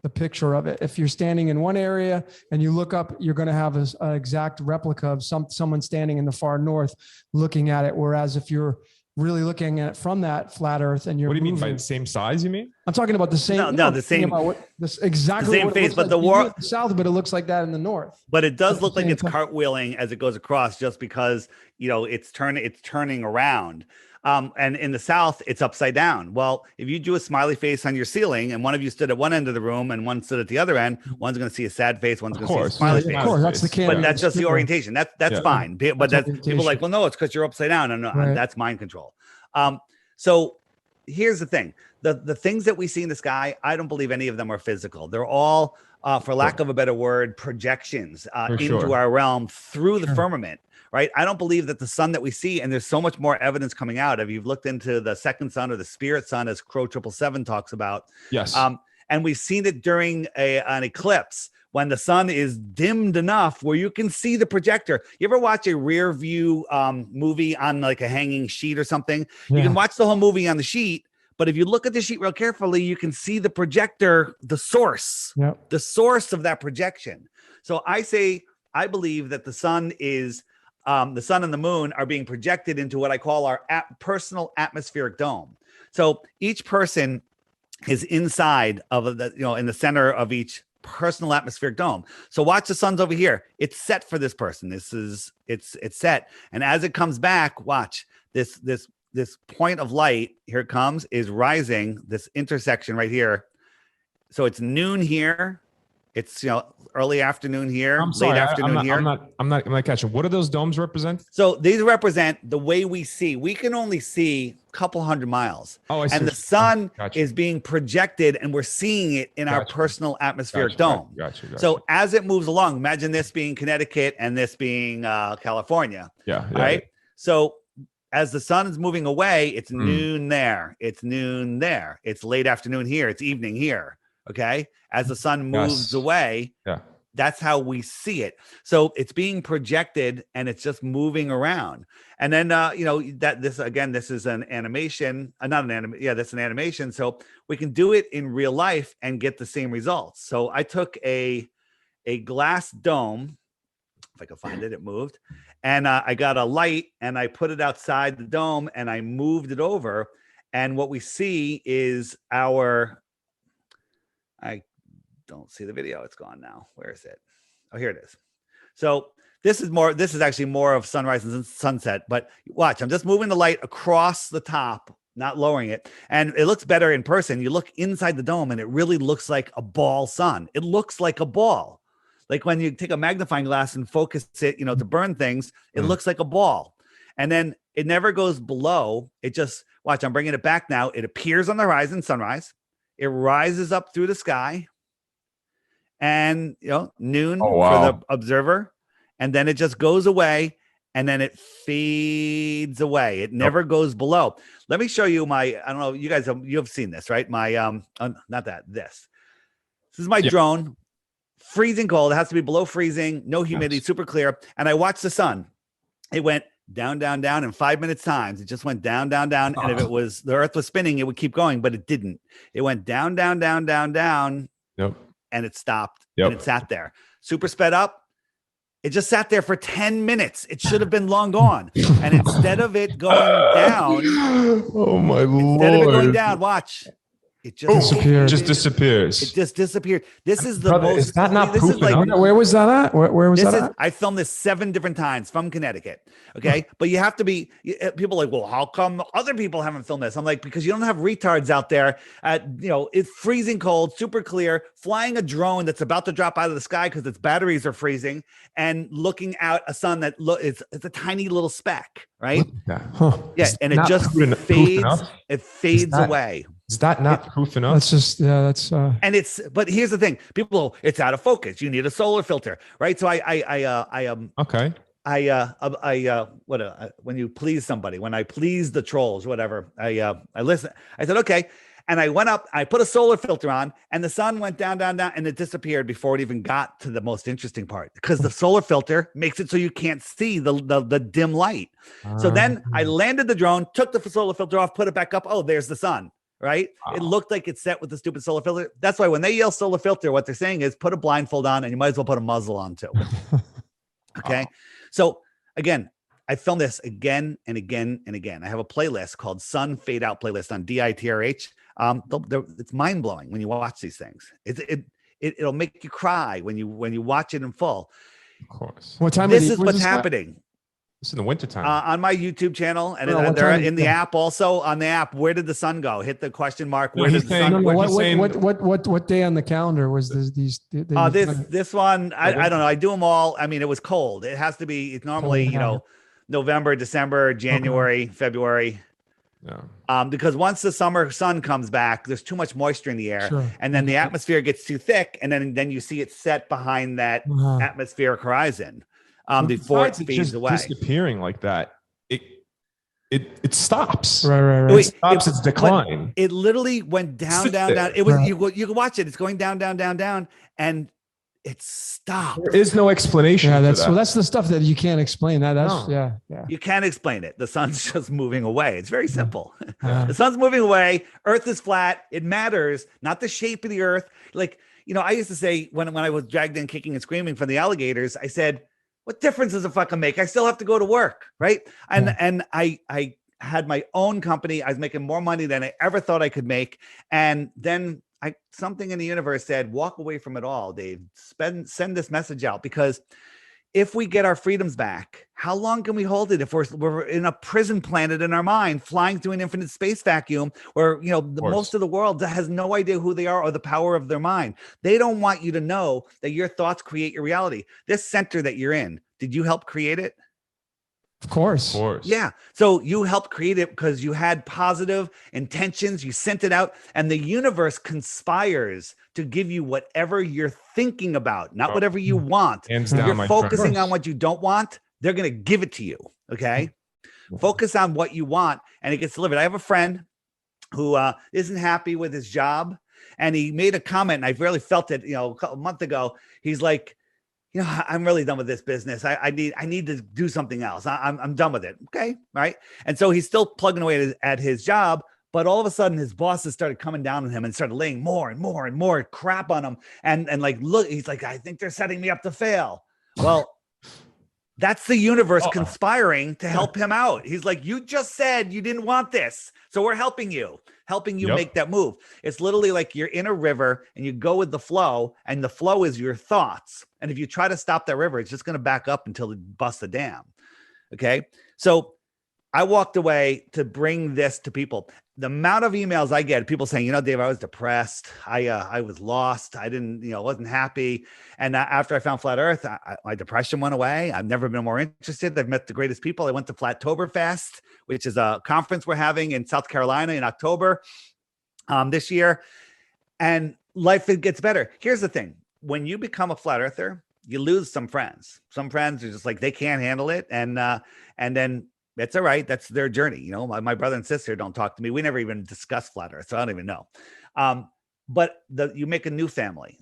The picture of it. If you're standing in one area and you look up, you're going to have an exact replica of someone standing in the far north looking at it. Whereas if you're really looking at it from that flat Earth and you're What do you mean by moving- the same size? You mean? I'm talking about the same. No, I'm the thinking same- about exactly the same what it face, looks but like the to you war- in the south, but it looks like that in the north. But it does That's look the like same it's thing. cartwheeling as it goes across just because, it's turning around. And in the South, it's upside down. Well, if you do a smiley face on your ceiling and one of you stood at one end of the room and one stood at the other end, one's going to see a sad face, one's Of going to see a course. smiley Yeah, face. Of course, that's the But camera. But that's just the Super. orientation. That's Yeah. fine. But That's that's people are orientation. like, well, no, it's because you're upside down. And Right. that's mind control. So here's the thing: the things that we see in the sky, I don't believe any of them are physical. They're all, for lack of a better word, projections into sure. our realm through the Sure. firmament. Right. I don't believe that the sun that we see, and there's so much more evidence coming out. If you've looked into the second sun or the spirit sun, as Crow 777 talks about, Yes. and we've seen it during an eclipse when the sun is dimmed enough where you can see the projector. You ever watch a rear view movie on like a hanging sheet or something? You Yeah. can watch the whole movie on the sheet, but if you look at the sheet real carefully, you can see the projector, the source of that projection. So I believe that the sun and the moon are being projected into what I call our personal atmospheric dome. So each person is inside of in the center of each personal atmospheric dome. So watch, the sun's over here. It's set for this person. It's set. And as it comes back, watch this point of light. Here it comes, is rising. This intersection right here So it's noon here. It's early afternoon here, I'm sorry, late afternoon here. I'm not catching. What do those domes represent? So these represent the way we see. We can only see a couple hundred miles. Oh, I see. And the sun Gotcha. is being projected and we're seeing it in our Gotcha. personal atmospheric Gotcha, dome. Gotcha. So as it moves along, imagine this being Connecticut and this being California. Yeah. All right. So as the sun is moving away, it's Mm. noon there. It's noon there. It's late afternoon here. It's evening here. Okay. As the sun moves Yes. away, Yeah. that's how we see it. So it's being projected and it's just moving around. And then, this is an animation, not an anime. Yeah, that's an animation. So we can do it in real life and get the same results. So I took a glass dome. If I could find it, it moved. And I got a light and I put it outside the dome and I moved it over. And what we see is I don't see the video. It's gone now. Where is it? Oh, here it is. So this is actually more of sunrise and sunset, but watch, I'm just moving the light across the top, not lowering it. And it looks better in person. You look inside the dome and it really looks like a ball sun. It looks like a ball. Like when you take a magnifying glass and focus it, to burn things, it looks like a ball. And then it never goes below. It just, watch, I'm bringing it back now. It appears on the horizon, sunrise. It rises up through the sky. And noon Oh, wow. for the observer, and then it just goes away, and then it fades away. It never goes below. Let me show you I don't know, you guys you've seen this, right? My this is my drone, freezing cold. It has to be below freezing, no humidity, super clear. And I watched the sun. It went down, down, down in 5 minutes times. It just went down, down, down. And if the earth was spinning, it would keep going, but it didn't. It went down, down, down, down, down. Yep. And it stopped. Yep. And it sat there. Super sped up. It just sat there for 10 minutes. It should have been long gone. And instead of it going down, oh my Lord. instead of it going down, watch. It just Disappeared. Just disappears. It just disappeared. This is the Brother, most. is that not this proof is like, enough? Where was that at? Where was this that is, at? I filmed this 7 different times from Connecticut. Okay. But you have to be, people are like, well, how come other people haven't filmed this? I'm like, because you don't have retards out there it's freezing cold, super clear, flying a drone that's about to drop out of the sky because its batteries are freezing and looking out a sun that it's a tiny little speck. Right. Huh. Yeah. Is And it not just proof fades. enough? It fades that- away. Is that not proof enough? That's just, that's, And but here's the thing, people, it's out of focus. You need a solar filter, right? So Okay. when you please somebody, when I please the trolls, whatever, I listen. I said, okay. And I went up, I put a solar filter on and the sun went down, down, down, and it disappeared before it even got to the most interesting part because the solar filter makes it so you can't see the dim light. So then I landed the drone, took the solar filter off, put it back up. Oh, there's the sun. Right. Wow. It looked like it's set with the stupid solar filter. That's why when they yell solar filter, what they're saying is put a blindfold on and you might as well put a muzzle on too. Okay. Wow. So again, I filmed this again and again and again. I have a playlist called Sun Fade Out playlist on DITRH. It's mind blowing when you watch these things. It'll make you cry when you watch it in full. Of course. what time This of is the, what's happening. It's in the wintertime. On my YouTube channel, and No, what they're time is in the it? app also. On the app, where did the sun go? Hit the question mark. No, Where he's did the saying- sun? What what, he's saying- what day on the calendar was these? This one, I don't know. I do them all. I mean, it was cold. It has to be. It's normally Cold, November, December, January, February. Yeah. Because once the summer sun comes back, there's too much moisture in the air, Sure. and then the atmosphere gets too thick, and then you see it set behind that Uh-huh. atmospheric horizon Well, before it besides fades just away. disappearing like that, it stops. Right. Wait, It stops its decline. It literally went down, Sit down, there. down. It was Right. you can watch it. It's going down, down, down, down, and it stopped. There is no explanation. Yeah, for that's that. that's the stuff that you can't explain. That's No. yeah. You can't explain it. The sun's just moving away. It's very simple. Yeah. The sun's moving away. Earth is flat. It matters, not the shape of the earth. Like, I used to say when I was dragged in kicking and screaming from the alligators, I said, what difference does it fucking make? I still have to go to work. Right. And I had my own company. I was making more money than I ever thought I could make. And then something in the universe said, walk away from it all, Dave. Send this message out, because if we get our freedoms back, how long can we hold it if we're in a prison planet in our mind, flying through an infinite space vacuum where, you know, most of the world has no idea who they are or the power of their mind? They don't want you to know that your thoughts create your reality. This center that you're in, did you help create it? Of course. Yeah. So you helped create it because you had positive intentions. You sent it out, and the universe conspires to give you whatever you're thinking about, not whatever you want. Hands If down, you're my focusing friend. on what you don't want, they're going to give it to you. Okay. Focus on what you want, and it gets delivered. I have a friend who isn't happy with his job, and he made a comment, and I really felt it, you know, a month ago. He's like, you know, I'm really done with this business. I need to do something else. I'm done with it. Okay. Right. And so he's still plugging away at his job, but all of a sudden his bosses started coming down on him and started laying more and more and more crap on him. And like, look, he's like, I think they're setting me up to fail. Well, that's the universe conspiring to help him out. He's like, you just said you didn't want this, so we're helping you make that move. It's literally like you're in a river and you go with the flow, and the flow is your thoughts. And if you try to stop that river, it's just going to back up until it busts the dam. Okay. So I walked away to bring this to people. The amount of emails I get, people saying, you know, Dave, I was depressed. I was lost. I didn't, you know, wasn't happy. And after I found Flat Earth, my depression went away. I've never been more interested. I've met the greatest people. I went to Flattoberfest, which is a conference we're having in South Carolina in October this year. And life gets better. Here's the thing. When you become a flat earther, you lose some friends. Some friends are just like, they can't handle it. And then it's all right. That's their journey. You know, my brother and sister don't talk to me. We never even discuss flat earth, so I don't even know. But you make a new family.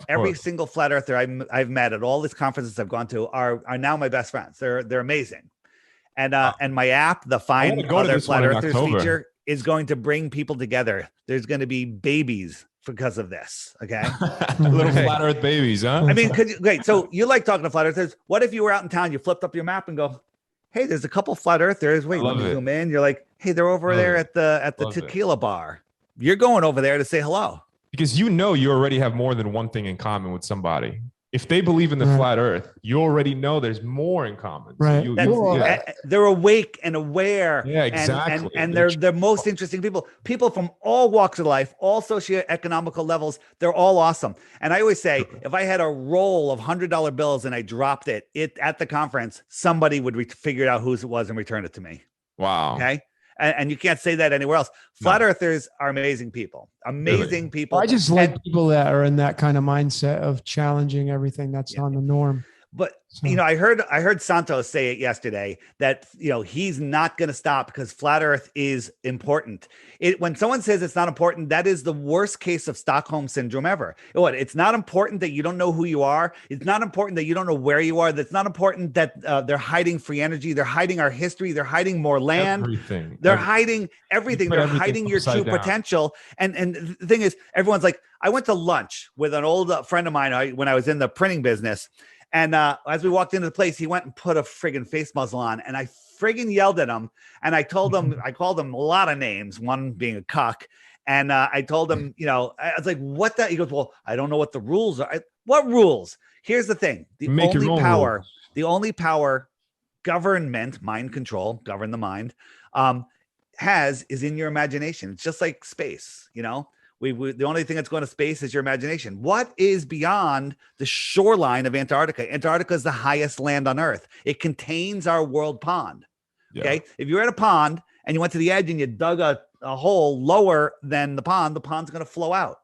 Every single flat earther I've met at all these conferences I've gone to are now my best friends. They're amazing. And my app, the Find Other Flat Earthers feature, is going to bring people together. There's going to be babies because of this. Okay. Little flat earth babies, huh? I mean, great. So you like talking to flat earthers. What if you were out in town, you flipped up your map and go, hey, there's a couple flat earthers. Wait, let me zoom in. You're like, hey, they're over there at the tequila bar. You're going over there to say hello. Because you know you already have more than one thing in common with somebody. If they believe in the flat earth, you already know there's more in common. Right. So they're awake and aware. Yeah, exactly. And they're the most interesting people. People from all walks of life, all socioeconomical levels. They're all awesome. And I always say, if I had a roll of $100 bills and I dropped it at the conference, somebody would figure out whose it was and return it to me. Wow. Okay. And you can't say that anywhere else. Flat earthers are amazing people, people. I just like people that are in that kind of mindset of challenging everything that's on the norm. But, you know, I heard Santos say it yesterday that, you know, he's not going to stop because flat earth is important. When someone says it's not important, that is the worst case of Stockholm syndrome ever. It's not important that you don't know who you are. It's not important that you don't know where you are. That's not important that they're hiding free energy. They're hiding our history. They're hiding more land. They're hiding everything. They're hiding your true potential. And the thing is, everyone's like, I went to lunch with an old friend of mine when I was in the printing business. And as we walked into the place, he went and put a friggin' face muzzle on, and I friggin' yelled at him. And I told him, I called him a lot of names, one being a cuck. And I told him, you know, I was like, what the? He goes, well, I don't know what the rules are. What rules? Here's the thing. The only power government, mind control, govern the mind, is in your imagination. It's just like space, you know? The only thing that's going to space is your imagination. What is beyond the shoreline of Antarctica? Antarctica is the highest land on Earth. It contains our world pond. Okay. If you're at a pond and you went to the edge and you dug a hole lower than the pond's going to flow out.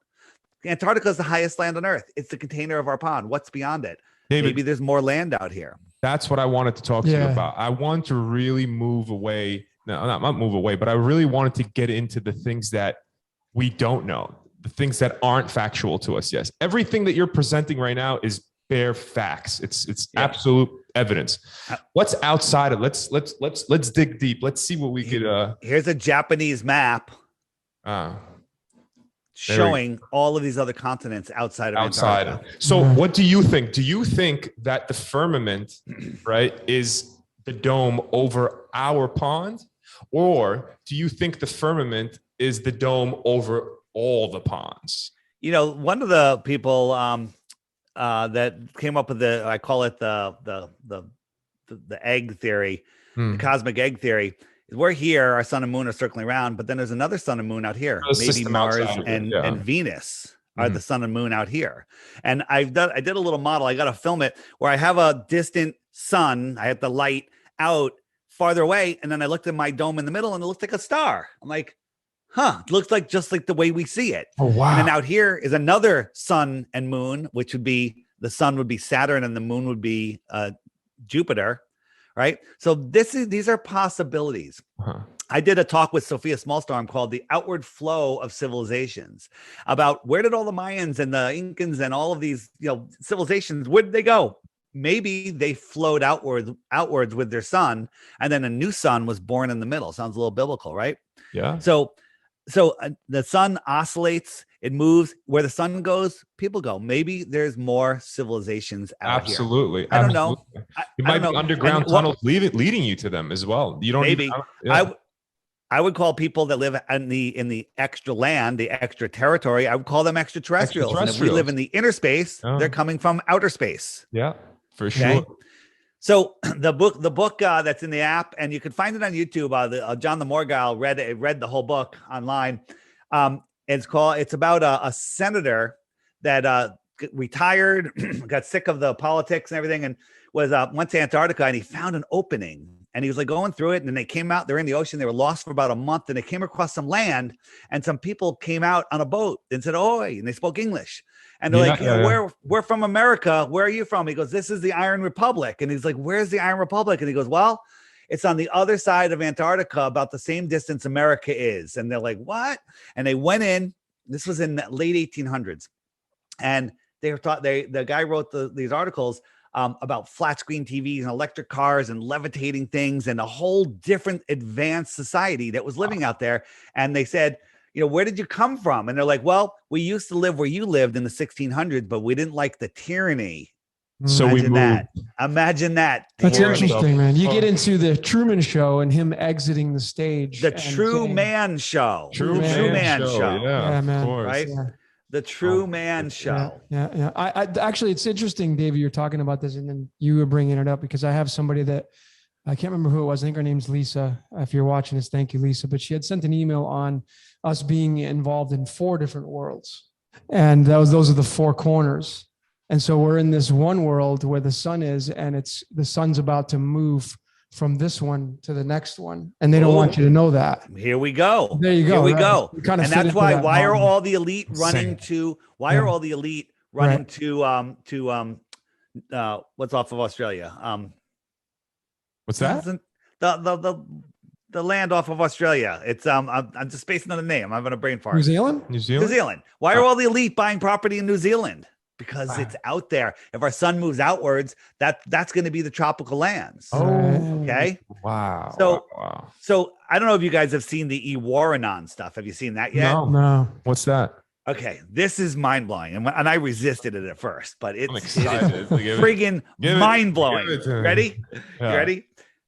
Antarctica is the highest land on Earth. It's the container of our pond. What's beyond it? David, maybe there's more land out here. That's what I wanted to talk to you about. I want to really move away. No, not move away, but I really wanted to get into the things that we don't know, the things that aren't factual to us. Yes. Everything that you're presenting right now is bare facts. It's absolute evidence. What's outside of let's dig deep. Let's see what we could here's a Japanese map showing all of these other continents outside of Antarctica. So what do you think? Do you think that the firmament, right, is the dome over our pond? Or do you think the firmament is the dome over all the ponds? You know, one of the people that came up with I call it the egg theory, the cosmic egg theory. We're here, our sun and moon are circling around, but then there's another sun and moon out here. A Maybe system Mars outside of it, and yeah. Venus are the sun and moon out here. And I did a little model. I got to film it where I have a distant sun. I have the light out farther away, and then I looked at my dome in the middle, and it looked like a star. I'm like, huh, it looks like just like the way we see it. Oh, wow. And then out here is another sun and moon, which would be the sun would be Saturn and the moon would be Jupiter, right? So these are possibilities. Uh-huh. I did a talk with Sophia Smallstorm called The Outward Flow of Civilizations about where did all the Mayans and the Incans and all of these, civilizations, where did they go? Maybe they flowed outwards with their sun, and then a new sun was born in the middle. Sounds a little biblical, right? Yeah. So the sun oscillates, it moves. Where the sun goes, people go. Maybe there's more civilizations out here. Absolutely. I don't know. It might be underground And tunnels leading you to them as well. You don't maybe. even, yeah. I would call people that live in the extra land, the extra territory, I would call them extraterrestrials. And if we live in the inner space, they're coming from outer space. Yeah, for Okay? sure. So the book that's in the app, and you can find it on YouTube. John the Morgile read the whole book online. It's about a senator that retired, got sick of the politics and everything, and went to Antarctica, and he found an opening. And he was like going through it, and then they came out. They're in the ocean. They were lost for about a month, and they came across some land, and some people came out on a boat and said, "Oi!" and they spoke English. And they're like, we're from America. Where are you from? He goes, "This is the Iron Republic." And he's like, "Where's the Iron Republic?" And he goes, "Well, it's on the other side of Antarctica, about the same distance America is." And they're like, "What?" And they went in. This was in the late 1800s, and they were taught. The guy wrote these articles about flat screen TVs and electric cars and levitating things and a whole different advanced society that was living out there. And they said, "Where did you come from?" And they're like, "Well, we used to live where you lived in the 1600s, but we didn't like the tyranny." So we moved. Imagine that. That's tyranny. interesting, man. You get into the Truman Show and him exiting the stage. The True Man Show. True Man Show. Yeah, man. of course. Right? Yeah. The True Man Show. Yeah. I actually, it's interesting, David, you're talking about this, and then you were bringing it up because I have somebody that I can't remember who it was. I think her name's Lisa. If you're watching this, thank you, Lisa. But she had sent an email on us being involved in 4 different worlds, and those are the 4 corners. And so we're in this one world where the sun is, and the sun's about to move from this one to the next one, and they don't want you to know that. Here we go. There you go. Here we right. go. Kind of, and that's why. Why are model. all the elite running to? Why are all the elite running to what's off of Australia? What's that? The land off of Australia. It's I'm just spacing on the name. I'm having a brain fart. New Zealand. New Zealand. New Zealand. Why are all the elite buying property in New Zealand? Because it's out there. If our sun moves outwards, that's going to be the tropical lands. Oh, okay. Wow. So I don't know if you guys have seen the Iwaranon stuff. Have you seen that yet? No. What's that? Okay, this is mind blowing, and I resisted it at first, but it's excited. friggin' mind blowing. Ready? Yeah. You ready?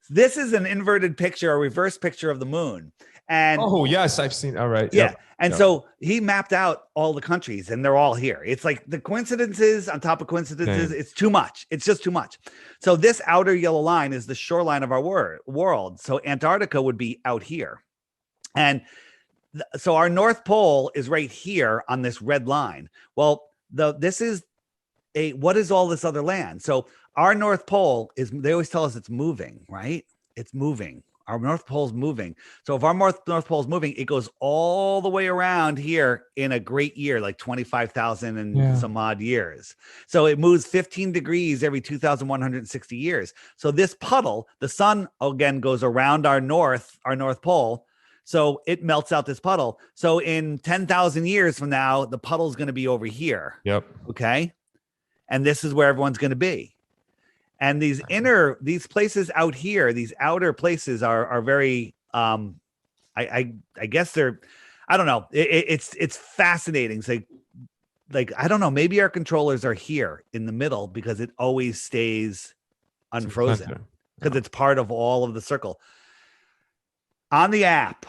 This is an inverted picture, a reverse picture of the moon. And oh yes, I've seen. All right. Yeah. Yep. And so he mapped out all the countries, and they're all here. It's like the coincidences on top of coincidences. It's too much. It's just too much. So this outer yellow line is the shoreline of our world. So Antarctica would be out here. And so our North Pole is right here on this red line. Well, this is what is all this other land? So our North Pole they always tell us it's moving, right? It's moving. Our North Pole's moving. So if our North Pole's moving, it goes all the way around here in a great year, like 25,000 and some odd years. So it moves 15 degrees every 2,160 years. So this puddle, the sun again goes around our North Pole. So it melts out this puddle. So in 10,000 years from now, the puddle's going to be over here. Yep. Okay. And this is where everyone's going to be. And these places out here, these outer places are very, I guess I don't know. It's fascinating. So like, I don't know, maybe our controllers are here in the middle because it always stays unfrozen because it's part of all of the circle. On the app,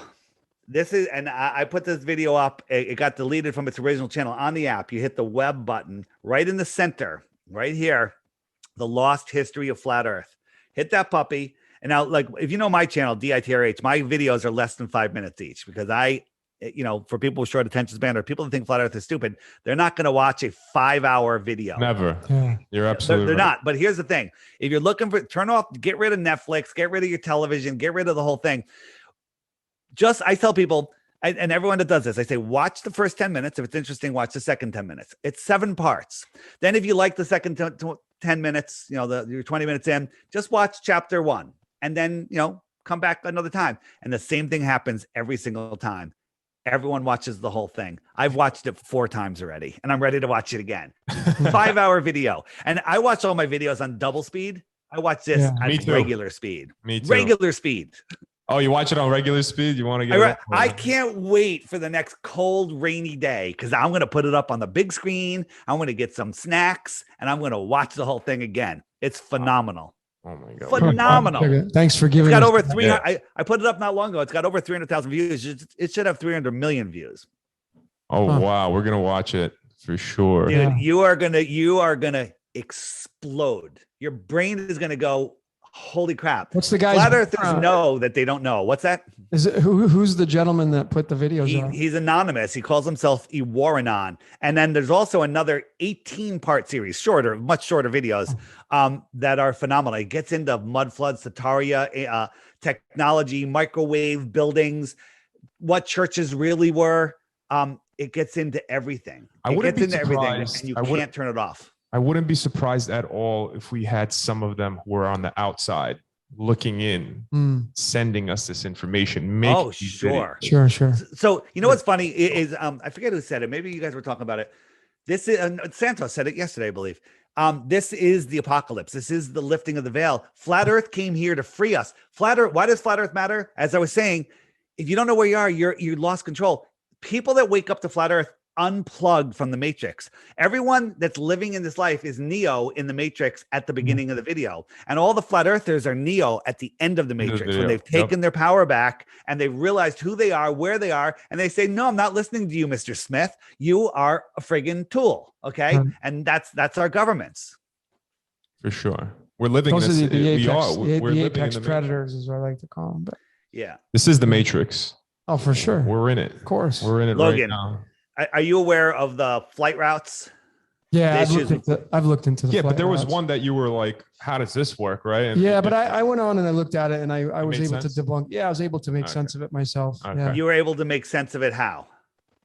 I put this video up. It got deleted from its original channel. On the app, you hit the web button right in the center. right here, The Lost History of Flat Earth. Hit that puppy. And now, like, if you know my channel, DITRH, my videos are less than 5 minutes each because for people with short attention span or people that think flat earth is stupid, they're not going to watch a 5-hour video. Never. Yeah. You're absolutely They're right. not. But here's the thing. If you're looking for, turn off, get rid of Netflix, get rid of your television, get rid of the whole thing. I tell people, and everyone that does this, I say, watch the first 10 minutes. If it's interesting, watch the second 10 minutes. It's 7 parts. Then if you like the second 10 minutes, you're 20 minutes in, just watch chapter 1 and then, come back another time. And the same thing happens every single time. Everyone watches the whole thing. I've watched it 4 times already and I'm ready to watch it again. 5-hour video. And I watch all my videos on double speed. I watch this Me at too. regular speed. Me too. Regular speed. Oh, you watch it on regular speed? You want to get I can't wait for the next cold, rainy day because I'm going to put it up on the big screen. I'm going to get some snacks and I'm going to watch the whole thing again. It's phenomenal. Oh my God. Phenomenal. Thanks for It's giving got us over that. 300. I put it up not long ago. It's got over 300,000 views. It should have 300 million views. Oh, Huh. wow. We're going to watch it for sure. Dude, Yeah. you are gonna explode. Your brain is gonna go, holy crap. What's the guy's Flat earthers know that they don't know. What's that? Is it who's the gentleman that put the videos on? He's anonymous. He calls himself Iwaranon. And then there's also another 18-part series, much shorter videos that are phenomenal. It gets into mud floods, Tataria, technology, microwave buildings, what churches really were. It gets into everything. I It wouldn't gets be into everything, surprised. and you I wouldn't- can't turn it off. I wouldn't be surprised at all if we had some of them who are on the outside looking in, sending us this information. Making Oh, these sure. videos. Sure. So you know what's funny is I forget who said it. Maybe you guys were talking about it. This is Santos said it yesterday, I believe. This is the apocalypse. This is the lifting of the veil. Flat Earth came here to free us. Flat Earth. Why does Flat Earth matter? As I was saying, if you don't know where you are, you lost control. People that wake up to Flat Earth unplugged from the Matrix. Everyone that's living in this life is Neo in the Matrix at the beginning of the video, and all the Flat Earthers are Neo at the end of the End of the Matrix when video. they've taken their power back and they've realized who they are, where they are, and they say, "No, I'm not listening to you, Mr. Smith. You are a friggin' tool." Okay, and that's our governments. For sure. We're living Those in are this. the We apex, are. We're the living in apex the Matrix. predators, as I like to call them. But Yeah. This is the Matrix. oh, for sure, We're in it. of course. We're in it Logan. right now. Are you aware of the flight routes? Yeah, the I've looked into the. Yeah, but flight there was routes. one that you were like, how does this work? Right. And Yeah, but I went on and I looked at it and I was made able sense? to debunk. Yeah, I was able to make Okay. sense of it myself. Okay. Yeah. You were able to make sense of it. How?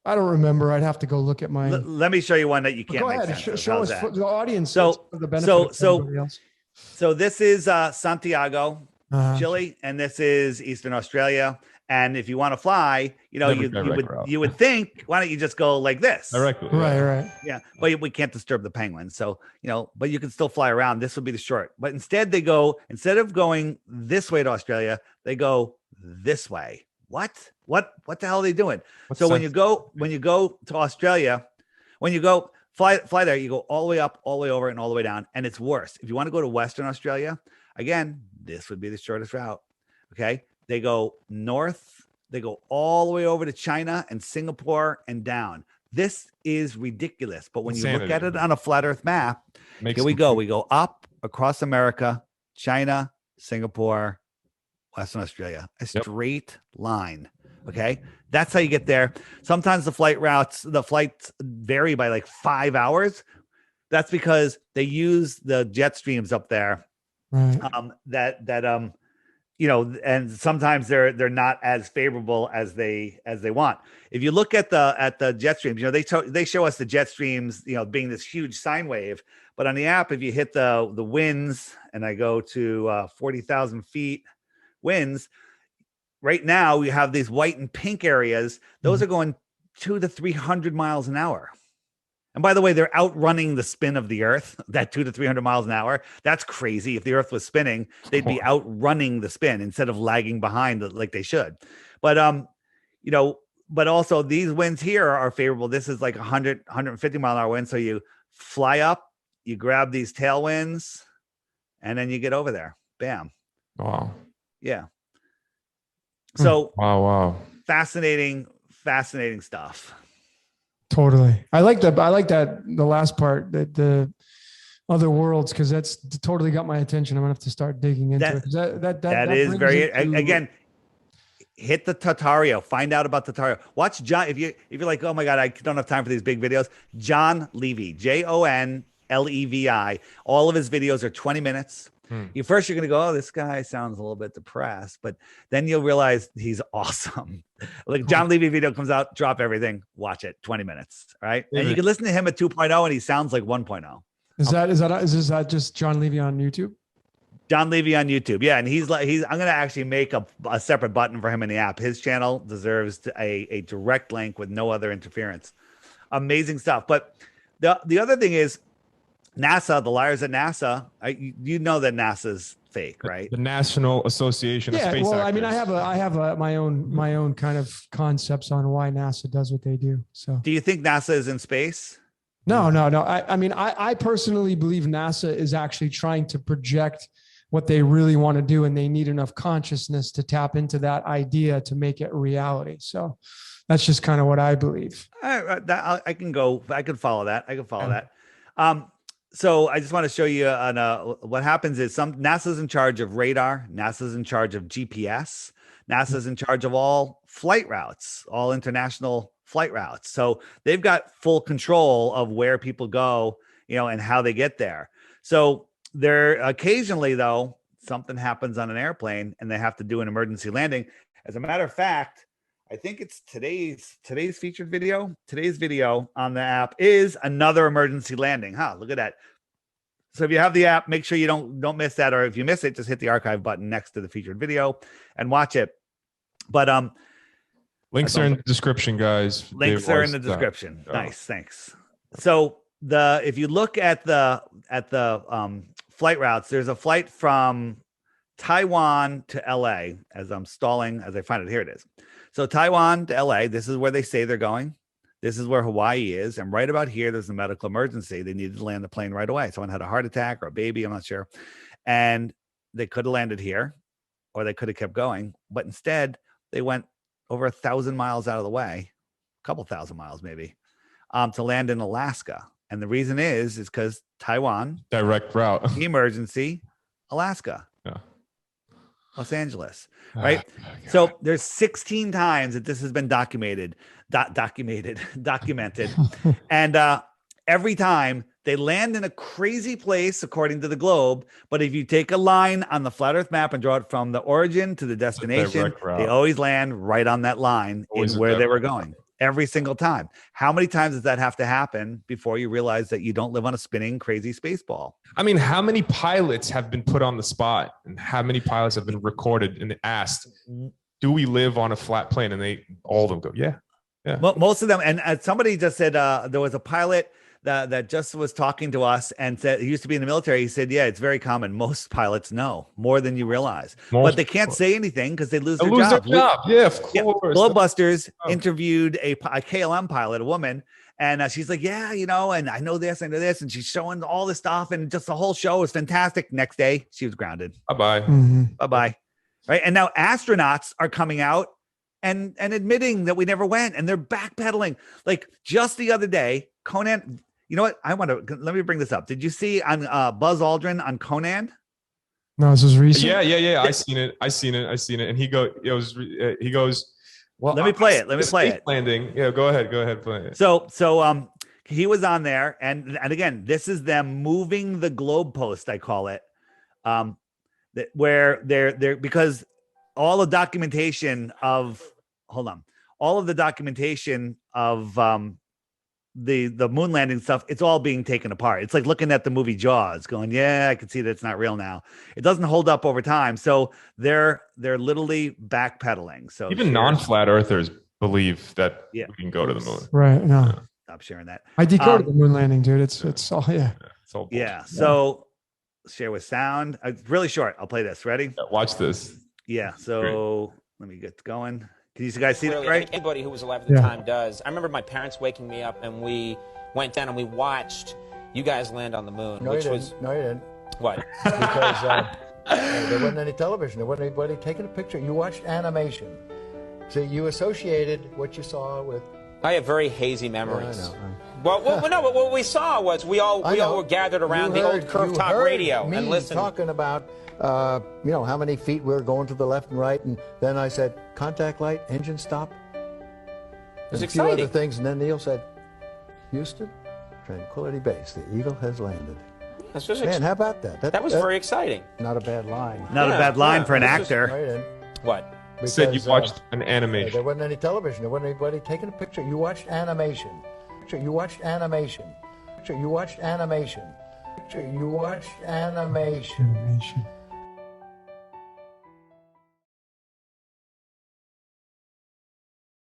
I don't remember. I'd have to go look at my. Let me show you one that you can't Go make ahead. sense of. Show How's us that? the audience. So- it's for the benefit so- of so- everybody else. So this is Santiago, Uh-huh. Chile, and this is Eastern Australia. And if you want to fly, Never direct route. you would think, why don't you just go like this? Directly. Right. Yeah, but we can't disturb the penguins. So, but you can still fly around. This would be the short. But instead instead of going this way to Australia, they go this way. What the hell are they doing? What So when sense- you go to Australia, when you go fly there, you go all the way up, all the way over, and all the way down. And it's worse. If you want to go to Western Australia, again, this would be the shortest route. Okay. They go north, they go all the way over to China and Singapore and down. This is ridiculous. But when you look at Insanity. it on a flat earth map, Makes here we go. complete- We go up across America, China, Singapore, Western Australia, a Yep. straight line. Okay. That's how you get there. Sometimes the flights vary by like 5 hours. That's because they use the jet streams up there. Right. And sometimes they're not as favorable as they want. If you look at the jet streams, they show us the jet streams, being this huge sine wave. But on the app, if you hit the winds, and I go to 40,000 feet winds, right now we have these white and pink areas. Those are going 200 to 300 miles an hour. And by the way, they're outrunning the spin of the Earth, that 200 to 300 miles an hour. That's crazy. If the Earth was spinning, they'd be outrunning the spin instead of lagging behind like they should. But but also these winds here are favorable. This is like 100, 150 mile an hour wind. So you fly up, you grab these tailwinds, and then you get over there. Bam. Wow. Yeah. So Wow. fascinating stuff. Totally. I like that. The last part that other worlds, because that's totally got my attention. I'm gonna have to start digging into it. 'Cause That is brings very it to- again. Hit the Tatario. Find out about Tatario. Watch John. If you're like, oh my god, I don't have time for these big videos. John Levy, JONLEVI. All of his videos are 20 minutes. You're gonna go, oh, this guy sounds a little bit depressed, but then you'll realize he's awesome. Like John Levy video comes out, drop everything, watch it, 20 minutes, right? And you can listen to him at 2.0, and he sounds like 1.0. Is that just John Levy on YouTube? John Levy on YouTube. Yeah. And I'm going to actually make a separate button for him in the app. His channel deserves a direct link with no other interference. Amazing stuff. But the other thing is NASA, the liars at NASA, you know that NASA's fake, right? The National Association of Space well, Actors. I mean, I have my own kind of concepts on why NASA does what they do. So do you think NASA is in space? No. I mean, I personally believe NASA is actually trying to project what they really want to do, and they need enough consciousness to tap into that idea to make it reality. So that's just kind of what I believe. I can follow that. So I just want to show you what happens is NASA's in charge of radar, NASA's in charge of GPS, NASA's in charge of all flight routes, all international flight routes. So they've got full control of where people go, and how they get there. So there occasionally, though, something happens on an airplane and they have to do an emergency landing. As a matter of fact, I think it's today's featured video. Today's video on the app is another emergency landing. Look at that. So if you have the app, make sure you don't miss that. Or if you miss it, just hit the archive button next to the featured video and watch it. But links are in the description, guys. Links are in the description. Nice, thanks. So if you look at the flight routes, there's a flight from Taiwan to LA. As I'm stalling, as I find it, here it is. So Taiwan to LA, this is where they say they're going. This is where Hawaii is. And right about here, there's a medical emergency. They needed to land the plane right away. Someone had a heart attack or a baby, I'm not sure. And they could have landed here, or they could have kept going. But instead, they went over 1,000 miles out of the way, a couple thousand miles maybe, to land in Alaska. And the reason is because Taiwan, direct route, emergency, Alaska, Los Angeles, right? God. So there's 16 times that this has been documented. And every time they land in a crazy place, according to the Globe. But if you take a line on the flat earth map and draw it from the origin to the destination, they always land right on that line in where they were going. Every single time. How many times does that have to happen before you realize that you don't live on a spinning crazy space ball? I mean, how many pilots have been put on the spot, and how many pilots have been recorded and asked, do we live on a flat plane? And all of them go, yeah. Well, most of them. And somebody just said there was a pilot that just was talking to us and said he used to be in the military. He said, yeah, it's very common. Most pilots know more than you realize, but they can't say anything because they lose their job. Yeah, of course. Globebusters interviewed a KLM pilot, a woman, and she's like, yeah, and I know this, and she's showing all this stuff, and just the whole show was fantastic. Next day, she was grounded. Bye-bye. Bye-bye. Right. And now astronauts are coming out and admitting that we never went, and they're backpedaling. Like just the other day, Conan. You know what? Let me bring this up. Did you see on Buzz Aldrin on Conan? No, this is recent. Yeah. I seen it. And he goes, well, let me play it. Landing. Yeah, go ahead, play it. So he was on there, and again, this is them moving the globe post, I call it, where they're because all the documentation of the moon landing stuff, it's all being taken apart. It's like looking at the movie Jaws going, yeah, I can see that it's not real now. It doesn't hold up over time. So they're literally backpedaling. So even non-flat earthers believe that we can go to the moon. Right. No. Stop sharing that. I decoded the moon landing, dude. It's all, It's all bullshit. So share with sound. It's really short. I'll play this. Ready? Watch this. Yeah. So let me get going. Can you guys see that, right? Anybody who was alive at the time does. I remember my parents waking me up, and we went down and we watched you guys land on the moon. No, you didn't. What? Because there wasn't any television. There wasn't anybody taking a picture. You watched animation. So you associated what you saw with... I have very hazy memories. I know. No, but what we saw was we all were gathered around the old curve top radio me and listened. talking about, how many feet we were going to the left and right, and then I said, contact light, engine stop. was And a few exciting. other things, and then Neil said, Houston, Tranquility Base, the Eagle has landed. This was Man, how about that? that was very exciting. Not a bad line. Not a Yeah, bad line yeah, for an this is actor. Right in. What? You said you Because, watched an there animation. wasn't any television. There wasn't anybody taking a picture. You watched animation. You watched animation. You watched animation. You watched animation. Animation.